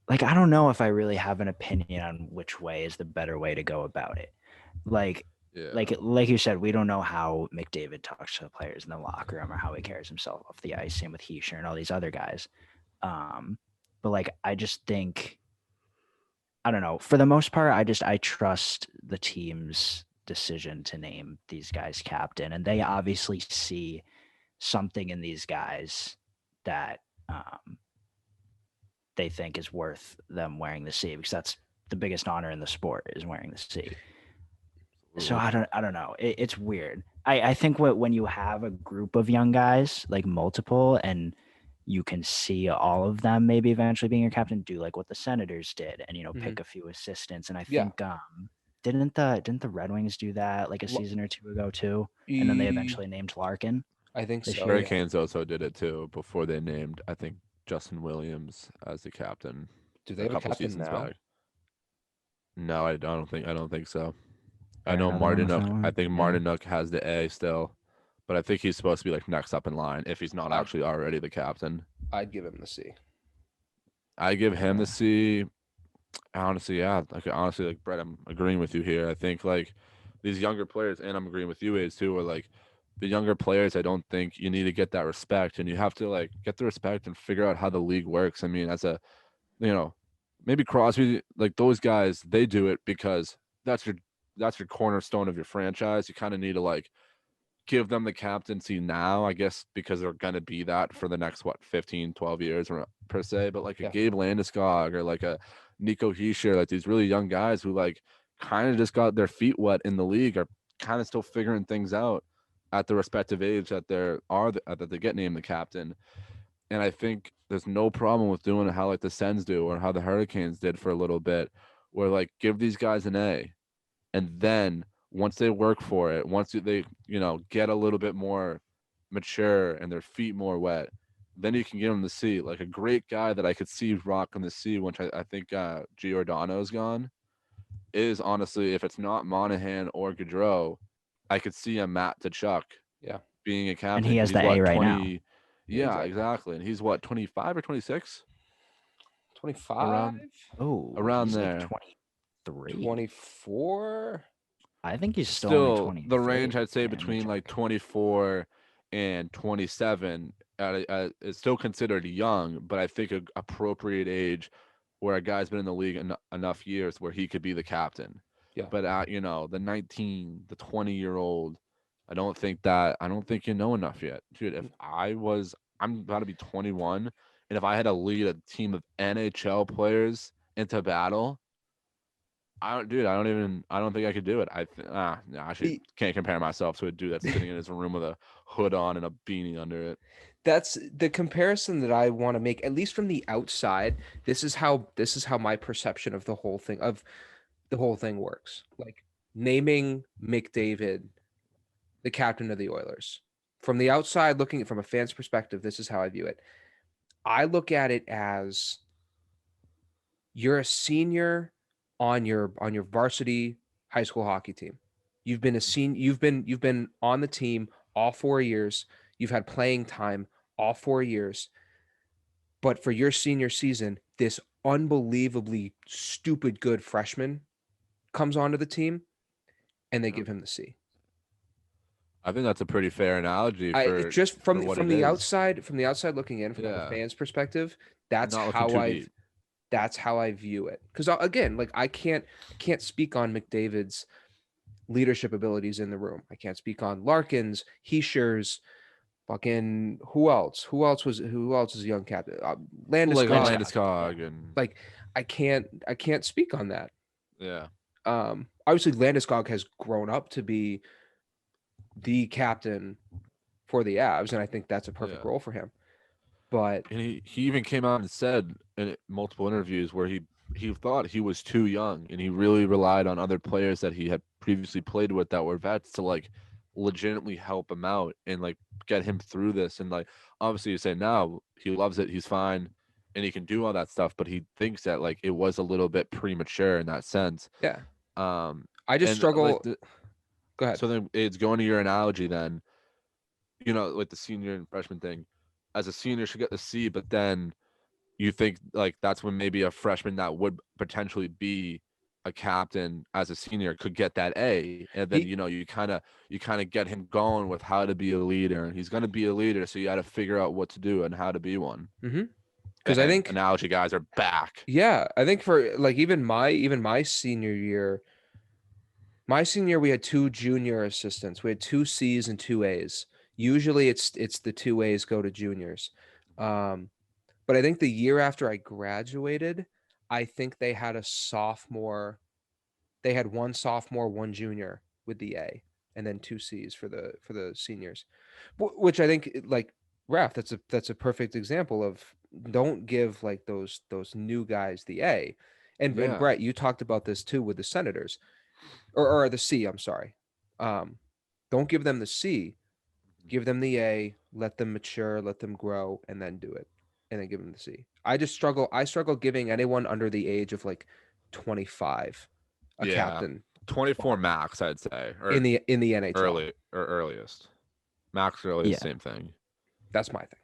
I don't know if I really have an opinion on which way is the better way to go about it. Like Yeah. like you said, we don't know how McDavid talks to the players in the locker room or how he carries himself off the ice. Same with Heischer and all these other guys. But like I just think I don't know. For the most part, I trust the team's decision to name these guys captain, and they obviously see something in these guys that they think is worth them wearing the C, because that's the biggest honor in the sport is wearing the C. So I don't know. It's weird. I think when you have a group of young guys, like multiple, and you can see all of them maybe eventually being your captain, do like what the Senators did, and pick a few assistants. And I Yeah. think didn't the Red Wings do that like a Lo- season or two ago too? And then they E- eventually named Larkin. I think They so. should- Yeah. Hurricanes also did it too before they named, I think, Justin Williams as the captain Do they a have a couple captain seasons now? back. No, I don't think so. I Fair know another one with that Martinuk. I one. think Yeah. Martinuk has the A still, but I think he's supposed to be like next up in line if he's not I'd- actually already the captain. I'd give him the C. I give him Yeah. the C. Honestly, yeah. Like honestly, like Brett, I'm agreeing with you here. I think like these younger players, and I'm agreeing with you, A's too, are like the younger players. I don't think you need to get that respect, and you have to like get the respect and figure out how the league works. I mean, as a maybe Crosby, like those guys, they do it because that's your that's your cornerstone of your franchise. You kind of need to like give them the captaincy now, I guess, because they're going to be that for the next, 15, 12 years per se. But like a Yeah. Gabe Landeskog or like a Nico Hischier, like these really young guys who like kind of just got their feet wet in the league are kind of still figuring things out at the respective age that that they get named the captain. And I think there's no problem with doing it how like the Sens do or how the Hurricanes did for a little bit, where like give these guys an A, and then once they work for it, once they get a little bit more mature and their feet more wet, then you can give them the C. Like a great guy that I could see rocking the C, which I think Giordano's gone, is honestly, if it's not Monahan or Gaudreau, I could see a Matt Tkachuk Yeah. being a And captain he because has he's the A what right now. 20. Yeah, Yeah, exactly. exactly. And he's what 25 or 26 25? Oh, around he's there. like 23. 24? I think he's still only Still 23. the range I'd say Yeah, let me between like check. 24 and 27 is still considered young, but I think a appropriate age where a guy's been in the league enough years where he could be the captain. Yeah. But at the 19, the 20-year-old, I don't think you know enough yet. Dude, if I'm about to be 21, and if I had to lead a team of NHL players into battle, I don't think I could do it. No, I actually can't compare myself to a dude that's sitting in his room with a hood on and a beanie under it. That's the comparison that I want to make, at least from the outside. This is how my perception of the whole thing works. Like naming McDavid the captain of the Oilers. From the outside, looking at from a fan's perspective, this is how I view it. I look at it as you're a senior on your varsity high school hockey team. You've been a senior. You've been on the team all 4 years. You've had playing time all 4 years. But for your senior season, this unbelievably stupid good freshman comes onto the team, and they give him the C. I think that's a pretty fair analogy I for just for what it is. from the outside looking in, from like a fan's perspective, that's Not looking how too deep. that's how I view it. Because again, like I can't speak on McDavid's leadership abilities in the room. I can't speak on Larkin's, Heischer's, fucking who else? Who else is a young captain? Like a Landeskog. Landeskog and Like I can't speak on that. yeah. Obviously Landeskog has grown up to be the captain for the Avs, and I think that's a perfect Yeah. role for him. But And he even came out and said in multiple interviews where he he thought he was too young, and he really relied on other players that he had previously played with that were vets to like legitimately help him out and like get him through this. And like obviously you say now he loves it, he's fine, and he can do all that stuff, but he thinks that like it was a little bit premature in that sense. Yeah. Um I just and struggle. Go ahead. so then it's going to your analogy then, like the senior and freshman thing. As a senior should get the C, but then you think like that's when maybe a freshman that would potentially be a captain as a senior could get that A, and then He- you kind of get him going with how to be a leader, and he's going to be a leader, so you got to figure out what to do and how to be one. Because I And think analogy guys are back. Yeah, I think for like even my senior year, we had 2 junior assistants. We had 2 C's and 2 A's. Usually it's the 2 A's go to juniors. But I think the year after I graduated, I think they had a sophomore. They had 1 sophomore, 1 junior with the A, and then 2 C's for the seniors. Which I think like Raph, that's a perfect example of don't give like those new guys the A. And Yeah. Brett, you talked about this too with the Senators. Or the C, I'm sorry. Don't give them the C, give them the A, let them mature, let them grow, and then do it. And then give them the C. I struggle giving anyone under the age of like 25 a Yeah. captain 24 max, I'd say, or in the NHL. earliest. Max early Yeah. is the same thing. That's my thing.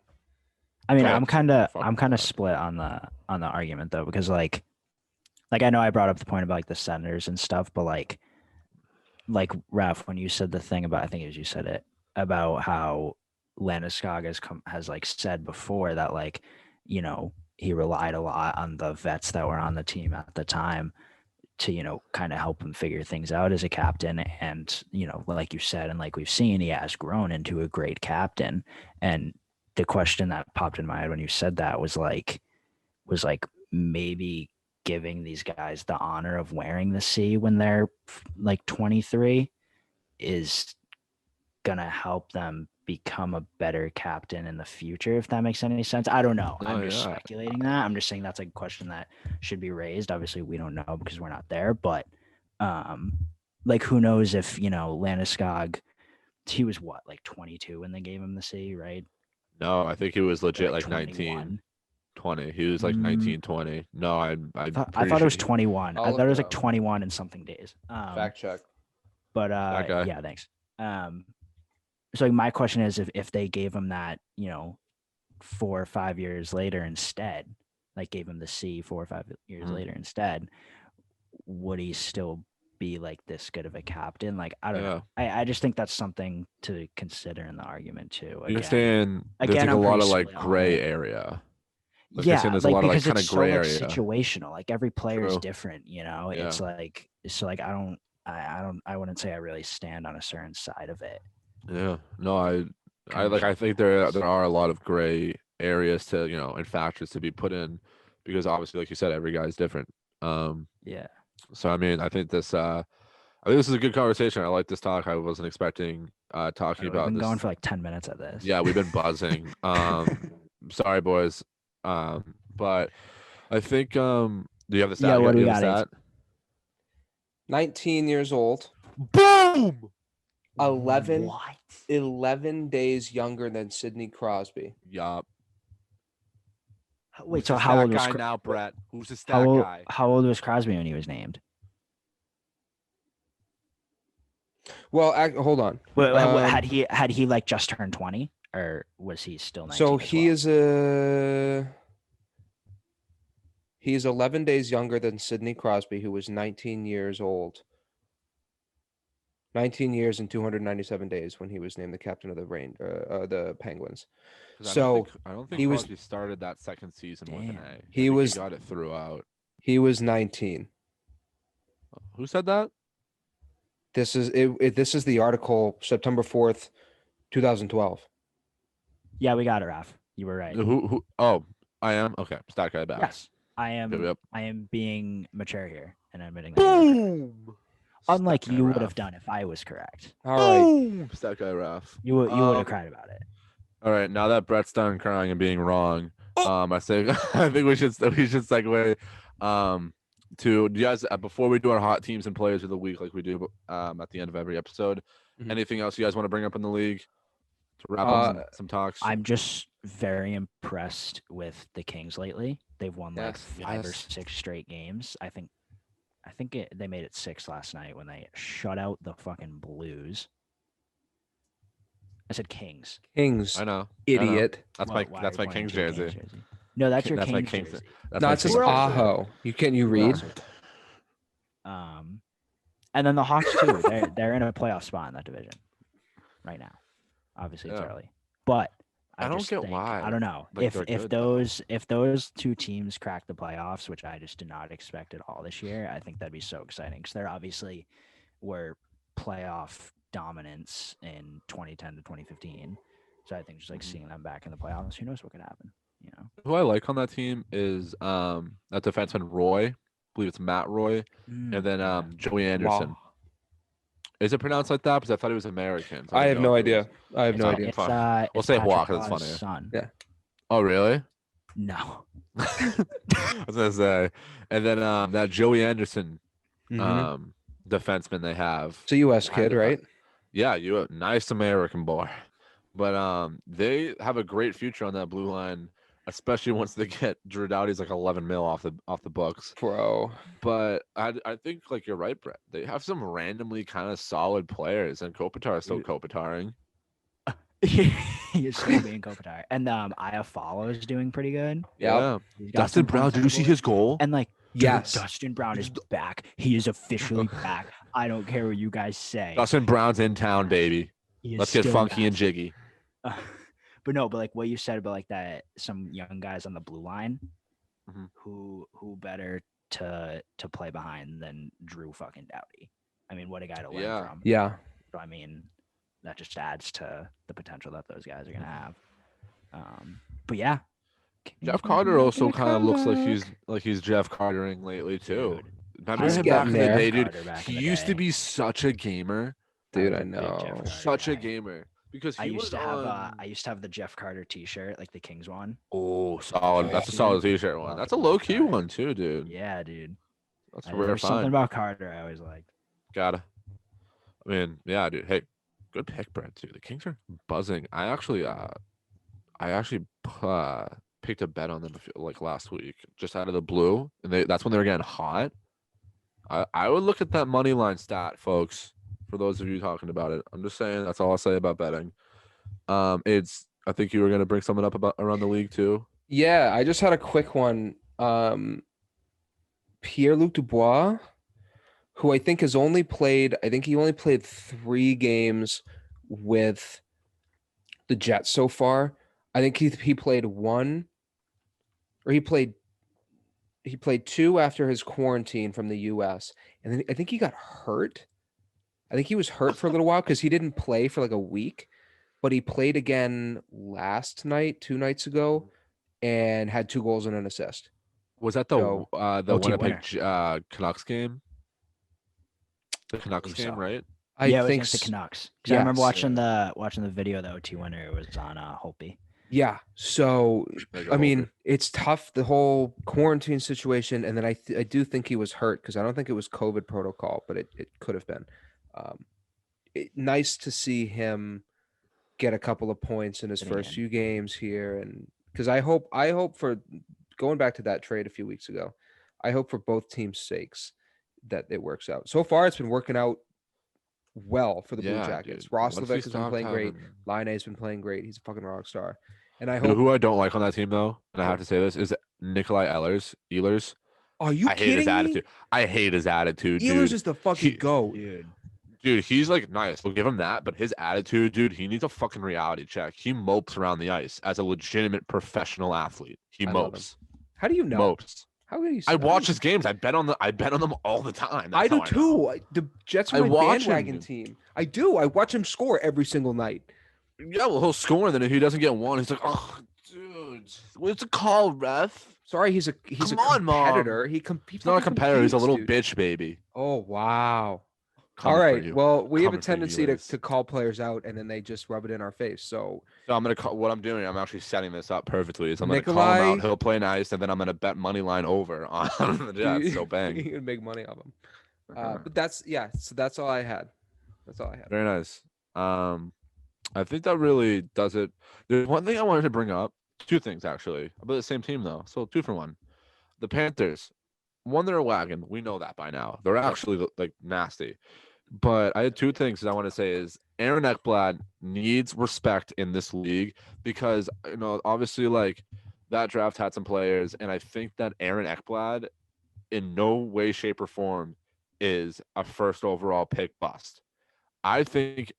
I mean, Yeah, I'm kind of fucking split on the argument though, because like I know I brought up the point about like the Senators and stuff, but like Ralph, when you said the thing about, I think it was you said it about how Landeskog has like said before that like, he relied a lot on the vets that were on the team at the time to, kind of help him figure things out as a captain. And, like you said, and like we've seen, he has grown into a great captain. And the question that popped in my head when you said that was like maybe giving these guys the honor of wearing the C when they're like 23 is gonna help them become a better captain in the future, if that makes any sense. I don't know. I'm just speculating that. I'm just saying that's a question that should be raised. Obviously, we don't know because we're not there, but like who knows if Landeskog, he was what, like 22 when they gave him the C, right? No, I think he was legit like 21. 19, 20. He was like 19, 20. No, I thought it was 21. I thought it was like up. 21 and something days. Fact check. But That guy. yeah, thanks. So like, my question is if they gave him that, 4 or 5 years later instead, like gave him the C 4 or 5 years later instead, would he still be like this good of a captain? Like, I don't know. I just think that's something to consider in the argument too. You're saying there's like a I'm lot pretty of like split on gray it. Like Yeah, you're saying there's a lot of like because kind of it's so gray like area. situational. Like every player is True. different, Yeah. It's like I wouldn't say I really stand on a certain side of it. Yeah. No, I Kind of think there are a lot of gray areas to, and factors to be put in, because obviously, like you said, every guy's different. Yeah. So I mean, I think this is a good conversation. I like this talk. I wasn't expecting talking We've about been this. going for like 10 minutes at this. Yeah, we've been buzzing. Sorry, boys. But I think do you have the stat? Yeah, what do we You have got? the stat? 19 years old. Boom! 11 days younger than Sidney Crosby. Yup. Wait, so how old was now, Brett? Who's the stat guy? How old was Crosby when he was named? Well, hold on. Had he like just turned 20, or was he still 19? So he's 11 days younger than Sidney Crosby, who was 19 years old. 19 years and 297 days when he was named the captain of the Penguins. So I don't think he Crosby started that second season with an A. He got it throughout. He was 19. Who said that? This is this is the article, September 4th, 2012. Yeah, we got it, Raph. You were right. Who? Oh, I am. Okay, stat guy back. Yes, I am. Yep. I am being mature here and admitting that. Boom. Unlike you would have done if I was correct. All right. Boom. Stat guy Raph. You would have cried about it. All right, now that Brett's done crying and being wrong, I think we should segue To you guys, before we do our hot teams and players of the week, like we do at the end of every episode, Mhm. anything else you guys want to bring up in the league to wrap up some talks? I'm just very impressed with the Kings lately. They've won like Yes. 5 or Yes. 6 straight games. I think they made it 6 last night when they shut out the fucking Blues. I said Kings. Kings, I know, idiot. That's Why my are you pointing Kings to your jersey. No, that's your That's my Kings Kings. jersey. That's No, my it says Kings jersey. Aho. Can you Who read? else? And then the Hawks too. They're in a playoff spot in that division right now. Obviously, it's Yeah. early, but I don't just get think, why. I don't know Like, they're good, though. if those 2 teams crack the playoffs, which I just did not expect at all this year. I think that'd be so exciting because they're obviously were playoff dominance in 2010 to 2015. So I think just like seeing them back in the playoffs, who knows what could happen? You know, Who I like on that team is that defenseman Roy. I believe it's Matt Roy, and then yeah. Joey Anderson. Wow. Is it pronounced like that? Because I thought he was American. So I didn't have know no if it was- idea. I have no It's- idea. It's, We'll it's say Patrick Hua 'cause it's Roy's funnier. son. Yeah. Oh, really? No. I was gonna say, and then that Joey Anderson Mhm. defenseman they have. It's a U.S. kid, right? Yeah, you a nice American boy. But they have a great future on that blue line, especially once they get Drew Doughty's like 11 mil off the books. Bro. But I think like you're right, Brett. They have some randomly kind of solid players, and Kopitar is still Kopitaring. He's still being Kopitar. And Aya Follow is doing pretty good. Yeah. He's got Dustin some Brown, points did on you the see board. his goal? And like, dude, Yes. Dustin Brown is back. He is officially back. I don't care what you guys say. Dustin Brown's in town, baby. He is Let's get still funky and back. jiggy. But no, but like what you said about like that, some young guys on the blue line, Mhm. who better to play behind than Drew fucking Doughty. I mean, what a guy to learn Yeah. from. Yeah. So, I mean, that just adds to the potential that those guys are gonna have. But yeah, Jeff Carter also kind of looks like he's Jeff Cartering lately too. Dude, Remember He's him back getting in the there. day, dude? Carter back He in the used to day. be such a gamer, Dude, was I a big Jeff know. Carter such a guy. gamer. Because I he used was to have on. I used to have the Jeff Carter T-shirt, like the Kings one. Oh, solid. That's a Dude, solid T-shirt one. love That's a Jeff low key Carter. one too, dude. Yeah, dude. That's a There rare was something find. about Carter I always liked. Gotta. I mean, yeah, dude. Hey, good pick, Brett. Too. The Kings are buzzing. I actually picked a bet on them like last week, just out of the blue, and that's when they were getting hot. I would look at that money line stat, folks. For those of you talking about it, I'm just saying that's all I'll say about betting. I think you were gonna bring something up about around the league too. Yeah, I just had a quick one. Pierre Luc Dubois, who I think he only played 3 games with the Jets so far. I think he played 1, or he played 2 after his quarantine from the US. And then I think he got hurt. I think he was hurt for a little while because he didn't play for like a week, but he played again last night, 2 nights ago, and had 2 goals and an assist. Was that the So, OT Winnipeg Canucks game? The Canucks believe game, so. right? I Yeah, it was think against the s- Canucks. Because I remember yes. watching the video. The OT winner it was on Holtby. Yeah. So There you go, I mean, Holger. it's tough, the whole quarantine situation, and then I do think he was hurt because I don't think it was COVID protocol, but it could have been. Nice to see him get a couple of points in his Fitting first in. few games here, and because I hope for going back to that trade a few weeks ago, I hope for both teams' sakes that it works out. So far, it's been working out well for the Blue Yeah, Jackets. dude. Ross Once we Levick has been stopped playing great. having- Laine's been playing great. He's a fucking rock star, and I You know hope. who I don't like on that team though, and I have to say this is Nikolai Ehlers. Are you I hate kidding his me? attitude. I hate his attitude, Ehlers dude. is the fucking He- goat. Dude, he's like nice. We'll give him that, but his attitude, dude, he needs a fucking reality check. He mopes around the ice as a legitimate professional athlete. He I love him. mopes. How do you know? Mopes. How can you? I how do watch you- his games. I bet on them all the time. I That's do how know. too. The Jets I are my watch bandwagon him. team. I do. I watch him score every single night. Yeah, well, he'll score, and then if he doesn't get one, he's like, "Oh, dude, what's it called, ref?" Sorry, he's a Come on, Mom. competitor. He's He's not a competitor. He's a little dude. bitch, baby. Oh wow. Coming All for right. you. Well, we have a Coming for you, tendency to Ehlers. call players out and then they just rub it in our face. So So I'm gonna call what I'm doing. I'm actually setting this up perfectly. Is I'm gonna call him Nikolai- out. He'll play nice, and then I'm gonna bet money line over on the Jets. So You bang. can make money off him. But that's So that's all I had. That's all I had. Very nice. I think that really does it. There's one thing I wanted to bring up. Two things actually about the same team though. So 2 for 1. The Panthers. One, they're a wagon. We know that by now. They're actually like nasty. But I had 2 things that I want to say is Aaron Ekblad needs respect in this league because obviously like that draft had some players, and I think that Aaron Ekblad in no way, shape, or form is a first overall pick bust. I think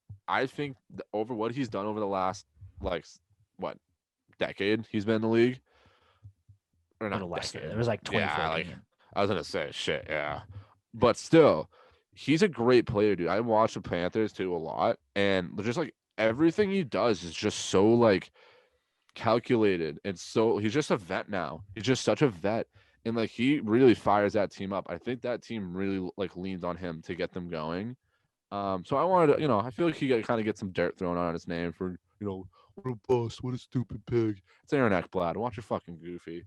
over what he's done over the last what decade he's been in the league, or A not little less. decade. It was like 2014. Yeah, like I was gonna say shit, yeah, but still, he's a great player, dude. I watch the Panthers too a lot, and just like everything he does is just so like calculated, and so he's just a vet now. He's just such a vet, and like he really fires that team up. I think that team really like leans on him to get them going. So I wanted to, I feel like he kind of get some dirt thrown on his name for, what a bust, what a stupid pig. It's Aaron Ekblad. Watch your fucking goofy.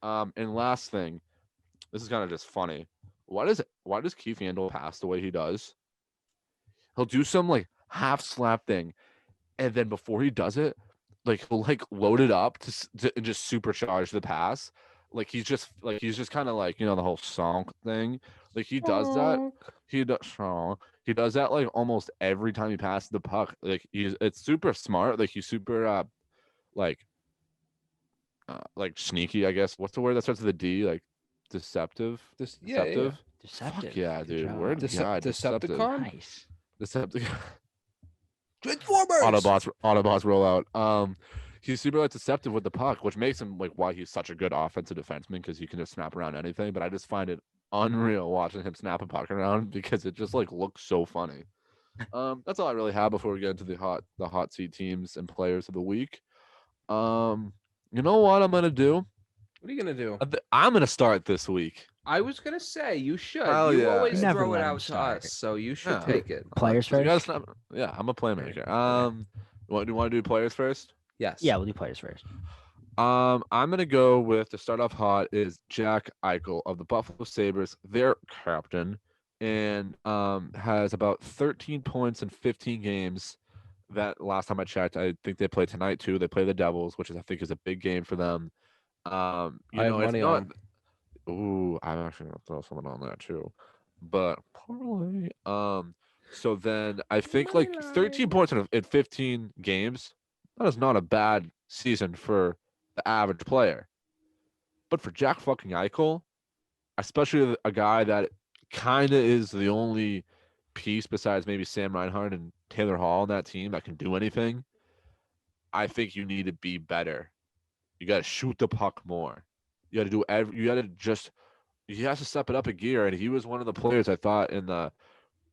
And last thing, this is kind of just funny. Why does Keith Yandel pass the way he does? He'll do some like half slap thing, and then before he does it, like he'll like load it up to just supercharge the pass. Like he's just kind of like the whole song thing. Like he does that. He does that like almost every time he passes the puck. Like it's super smart. Like he's super like sneaky, I guess. What's the word that starts with a D? Like deceptive. Yeah. Deceptive. Fuck yeah, Good dude. job. Word God, deceptive. Decepticon? Nice. Deceptive. Transformers. Autobots roll out. He's super like deceptive with the puck, which makes him like why he's such a good offensive defenseman because he can just snap around anything. But I just find it unreal watching him snap a puck around because it just like looks so funny. That's all I really have before we get into the hot seat teams and players of the week. You know what I'm gonna do? What are you gonna do? I'm gonna start this week. I was gonna say you should. Hell You yeah. always You never throw it let him out to start. us, so you should Yeah. take it. Players You gotta first. snap. Yeah, I'm a playmaker. Okay. Do you want to do players first? Yes. Yeah, we'll do players first. I'm gonna go with to start off hot is Jack Eichel of the Buffalo Sabres, their captain, and has about 13 points in 15 games. That last time I checked, I think they play tonight too. They play the Devils, which I think is a big game for them. I have it's money not. on 'em. Ooh, I'm actually gonna throw someone on that too, but parlay. So then I think like 13 points in 15 games. That is not a bad season for the average player. But for Jack fucking Eichel, especially a guy that kind of is the only piece besides maybe Sam Reinhart and Taylor Hall on that team that can do anything, I think you need to be better. You got to shoot the puck more. You got to do he has to step it up a gear, and he was one of the players I thought in the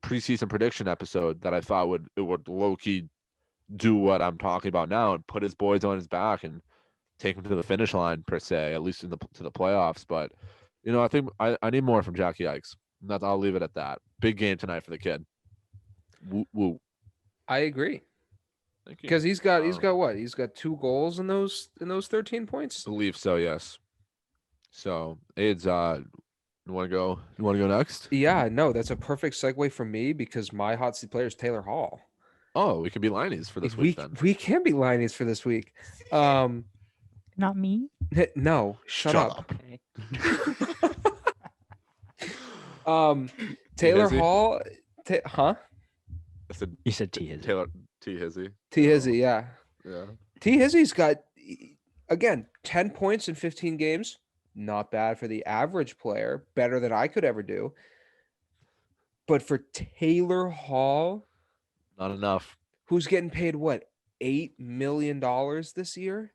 preseason prediction episode that I thought would low key do what I'm talking about now and put his boys on his back and take him to the finish line per se, at least to the playoffs. But I think I need more from Jackie Ikes. I'll leave it at that. Big game tonight for the kid. Woo woo. I agree. Thank you. Because he's got what? He's got 2 goals in those 13 points. Believe so, yes. So AIDS, you want to go next? Yeah, no, that's a perfect segue for me because my hot seat player is Taylor Hall. Oh, we can be Liney's for this week then. We can be Liney's for this week. Not me. No, shut up. Okay. Taylor Hizzy? Hall, huh? I said You said T is Taylor T Hizzy. T Hizzy, yeah. Yeah. T Hizzy's got again 10 points in 15 games. Not bad for the average player. Better than I could ever do. But for Taylor Hall, Not enough. who's getting paid what, $8 million this year?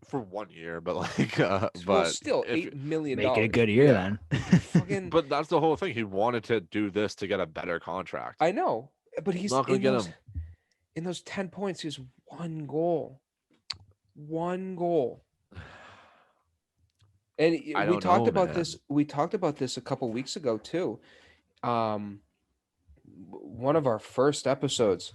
For 1 year, but like but Well, still if- $8 million. Make it a good year Yeah. then. Fucking, But that's the whole thing. He wanted to do this to get a better contract. I know, but he's Not gonna in get those, him. in those 10 points. He has 1 goal. 1 goal. And I we don't talked know, about man. this. We talked about this a couple weeks ago too. One of our first episodes.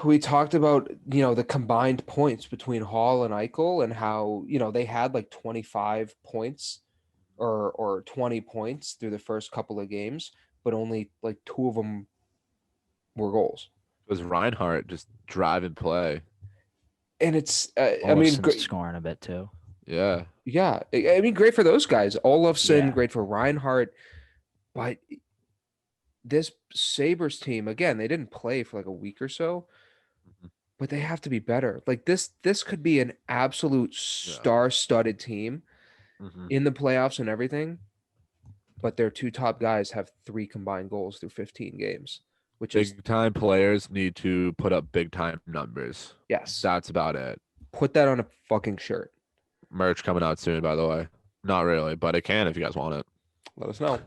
We talked about, the combined points between Hall and Eichel and how, they had like 25 points or 20 points through the first couple of games, but only like two of them were goals. It was Reinhardt just drive and play. And it's, Olafson scoring a bit too. Yeah. Yeah, I mean, great for those guys. Olafson, Yeah. great for Reinhardt, but this Sabres team, again, they didn't play for like a week or so, Mhm. but they have to be better. Like this could be an absolute star-studded team Mhm. in the playoffs and everything. But their two top guys have 3 combined goals through 15 games, which is Big time players need to put up big time numbers. yes. That's about it. Put that on a fucking shirt. Merch coming out soon, by the way. Not really, but it can if you guys want it. Let us know.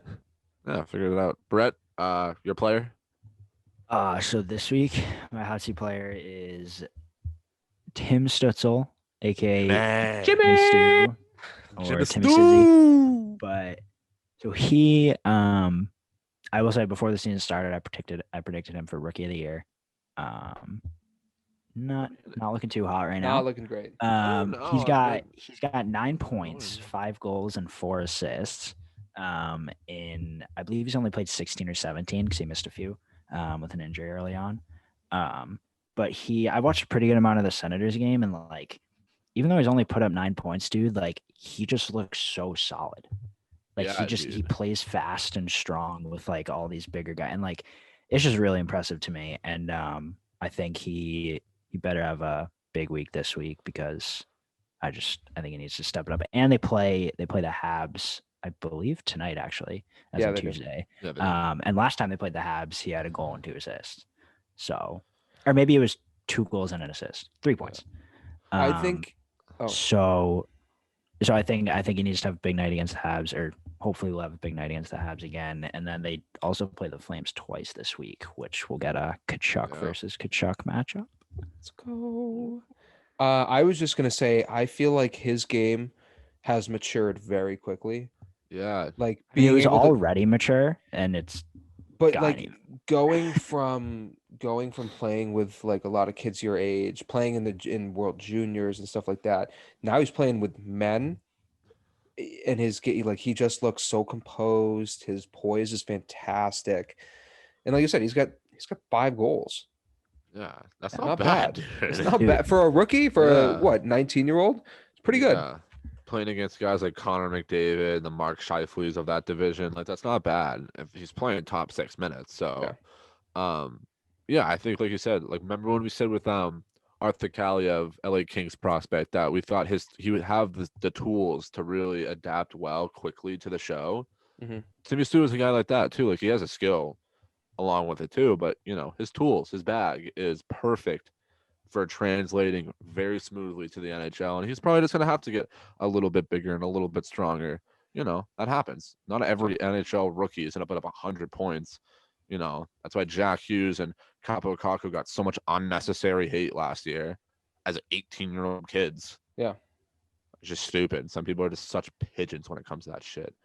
Yeah, figure it out. Brett, your player? So this week, my hot seat player is Tim Stutzel, aka Timmy Stu, or Timmy Sizzy. But so he, I will say before the season started, I predicted him for Rookie of the Year. Not looking too hot right now. Not looking great. He's got 9 points, 5 goals, and 4 assists. In I believe he's only played 16 or 17 because he missed a few with an injury early on. But I watched a pretty good amount of the Senators game, and like, even though he's only put up 9 points, dude, like he just looks so solid. Like Yeah, he plays fast and strong with like all these bigger guys, and like it's just really impressive to me. And I think he better have a big week this week because I think he needs to step it up. And they play the Habs, I believe tonight actually, as Yeah, of they do. Tuesday. Yeah, they And last time they played the Habs, he had a goal and 2 assists. So, or maybe it was 2 goals and an assist, 3 points. I think. Oh, So I think he needs to have a big night against the Habs, or hopefully we'll have a big night against the Habs again. And then they also play the Flames twice this week, which we'll get a Kachuk versus Kachuk matchup. let's go. I was just gonna say, I feel like his game has matured very quickly. Yeah. Like I mean, it being was able to, already mature, and it's but God, like even- going from playing with like a lot of kids your age, playing in World Juniors and stuff like that. Now he's playing with men, and like he just looks so composed. His poise is fantastic, and like you said, he's got 5 goals. Yeah. That's Not not bad. bad. It's Dude. not bad for a rookie, for a Yeah. what, 19-year-old? It's pretty good. Yeah. Playing against guys like Connor McDavid, the Mark Scheifele's of that division, like that's not bad if he's playing top 6 minutes. So, yeah, I think like you said, like remember when we said with Arthur Kaliev, LA Kings prospect, that we thought he would have the tools to really adapt well quickly to the show. Mhm. Timmy Stu is a guy like that too. Like he has a skill along with it too, but his tools, his bag is perfect for translating very smoothly to the NHL, and he's probably just going to have to get a little bit bigger and a little bit stronger. That happens. Not every NHL rookie is going to put up 100 points. That's why Jack Hughes and Kaapo Kakko got so much unnecessary hate last year as 18-year-old kids. Yeah. It's just stupid. Some people are just such pigeons when it comes to that shit.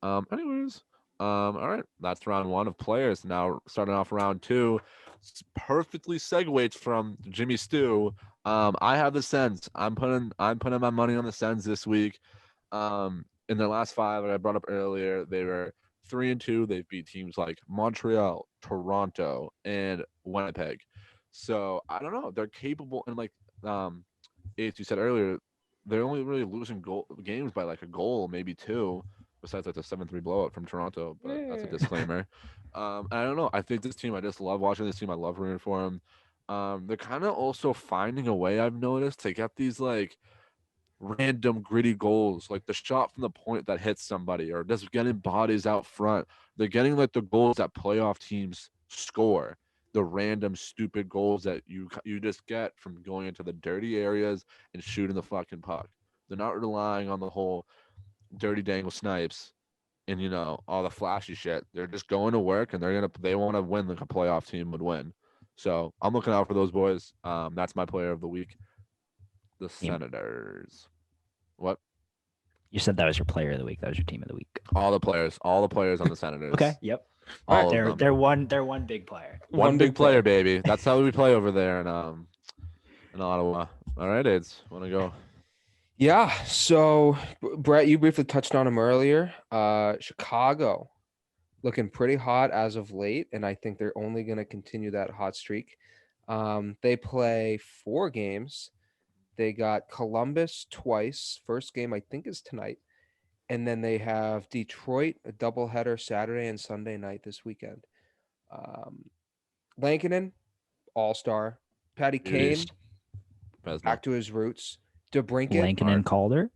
Anyways, all right, that's round 1 of players. Now starting off round 2, perfectly segues from Jimmy Stu. I have the Sens. I'm putting my money on the Sens this week. In their last 5, like I brought up earlier, they were 3-2. They've beat teams like Montreal, Toronto, and Winnipeg. So I don't know. They're capable, and like Ace, you said earlier, they're only really losing games by like a goal, maybe 2. Besides like the 7-3 blowout from Toronto, but that's a disclaimer. And I don't know. I think this team, I just love watching this team. I love rooting for them. They're kind of also finding a way, I've noticed, to get these like random gritty goals, like the shot from the point that hits somebody, or just getting bodies out front. They're getting like the goals that playoff teams score, the random stupid goals that you just get from going into the dirty areas and shooting the fucking puck. They're not relying on the whole dirty dangle snipes and all the flashy shit. They're just going to work, and they want to win like a playoff team would win. So I'm looking out for those boys. That's my player of the week, the Senators. What? You said that was your player of the week. That was your team of the week. All the players on the Senators. Okay. Yep. All of They're them. they're one big player. One big player, baby. That's how we play over there in Ottawa. All right, Aids, want to go? Yeah. So, Brett, you briefly touched on him earlier. Chicago looking pretty hot as of late, and I think they're only going to continue that hot streak. They play 4 games. They got Columbus twice. First game, I think, is tonight. And then they have Detroit, a doubleheader Saturday and Sunday night this weekend. Lankinen, all-star. Patty Kane, Beauties. Vezina. back to his roots. DeBrincat Lincoln and Calder.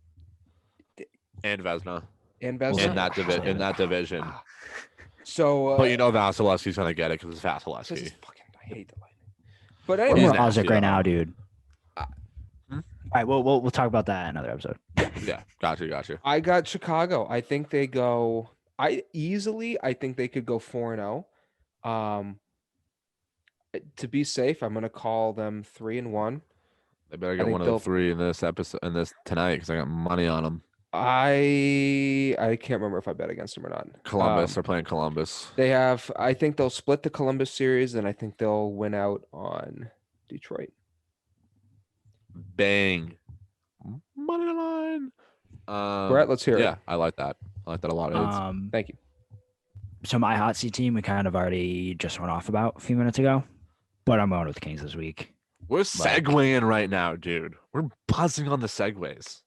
And Vezina. and Well, Vezina. In that in that division. So, But you know Vasilevsky's gonna get it because it's this Vasilevsky. is fucking, I hate the Lightning. But We're anyway, He's nasty, Ozzy right though. now, dude. Hmm? All right, we'll talk about that in another episode. Yeah, gotcha. I got Chicago. I think they go. I think they could go 4-0. To be safe, I'm gonna call them 3-1. They better I get think one of they'll- the 3 in this episode in this tonight because I got money on them. I can't remember if I bet against them or not. Columbus. They're playing Columbus. They have. I think they'll split the Columbus series, and I think they'll win out on Detroit. Bang. Money line. Brett, let's hear it. Yeah, I like that. I like that a lot. Aids. Thank you. So my hot seat team, we kind of already just went off about a few minutes ago, but I'm going with the Kings this week. We're segueing right now, dude. We're buzzing on the segues.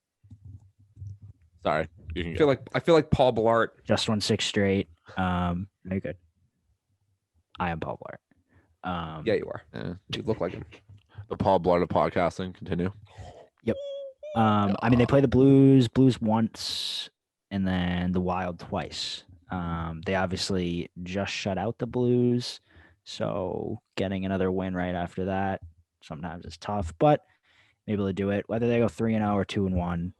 Sorry, you can go. I feel like Paul Blart. Just won 6 straight. Very good. I am Paul Blart. Yeah, you are. Yeah. You look like him. The Paul Blart of podcasting. Continue. I mean, they play the Blues once, and then the Wild twice. They obviously just shut out the Blues, so getting another win right after that sometimes is tough, but maybe they'll do it. Whether they go 3-0 or 2-1,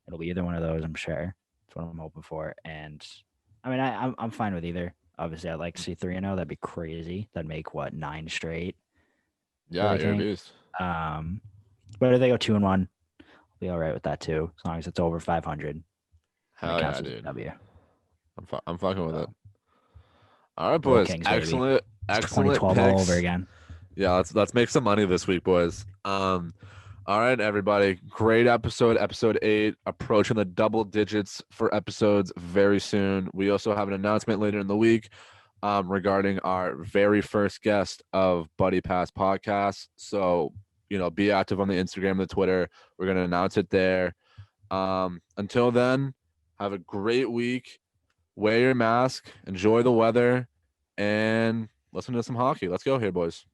it'll be either one of those, I'm sure. That's what I'm hoping for. And I mean, I'm fine with either. Obviously, I'd like to see 3-0. That'd be crazy. That'd make 9 straight. Yeah, Really you're a can't. beast. But if they go 2-1, I'll be all right with that too, as long as it's over 500. Hell yeah, dude. W. I'm fucking with it. All right, Go boys. Kings, baby. Excellent 2012 all picks. over again. Yeah, let's make some money this week, boys. All right, everybody. Great episode 8, approaching the double digits for episodes very soon. We also have an announcement later in the week regarding our very first guest of Buddy Pass Podcast. So, be active on the Instagram, the Twitter. We're going to announce it there. Until then, have a great week. Wear your mask, enjoy the weather, and listen to some hockey. Let's go here, boys.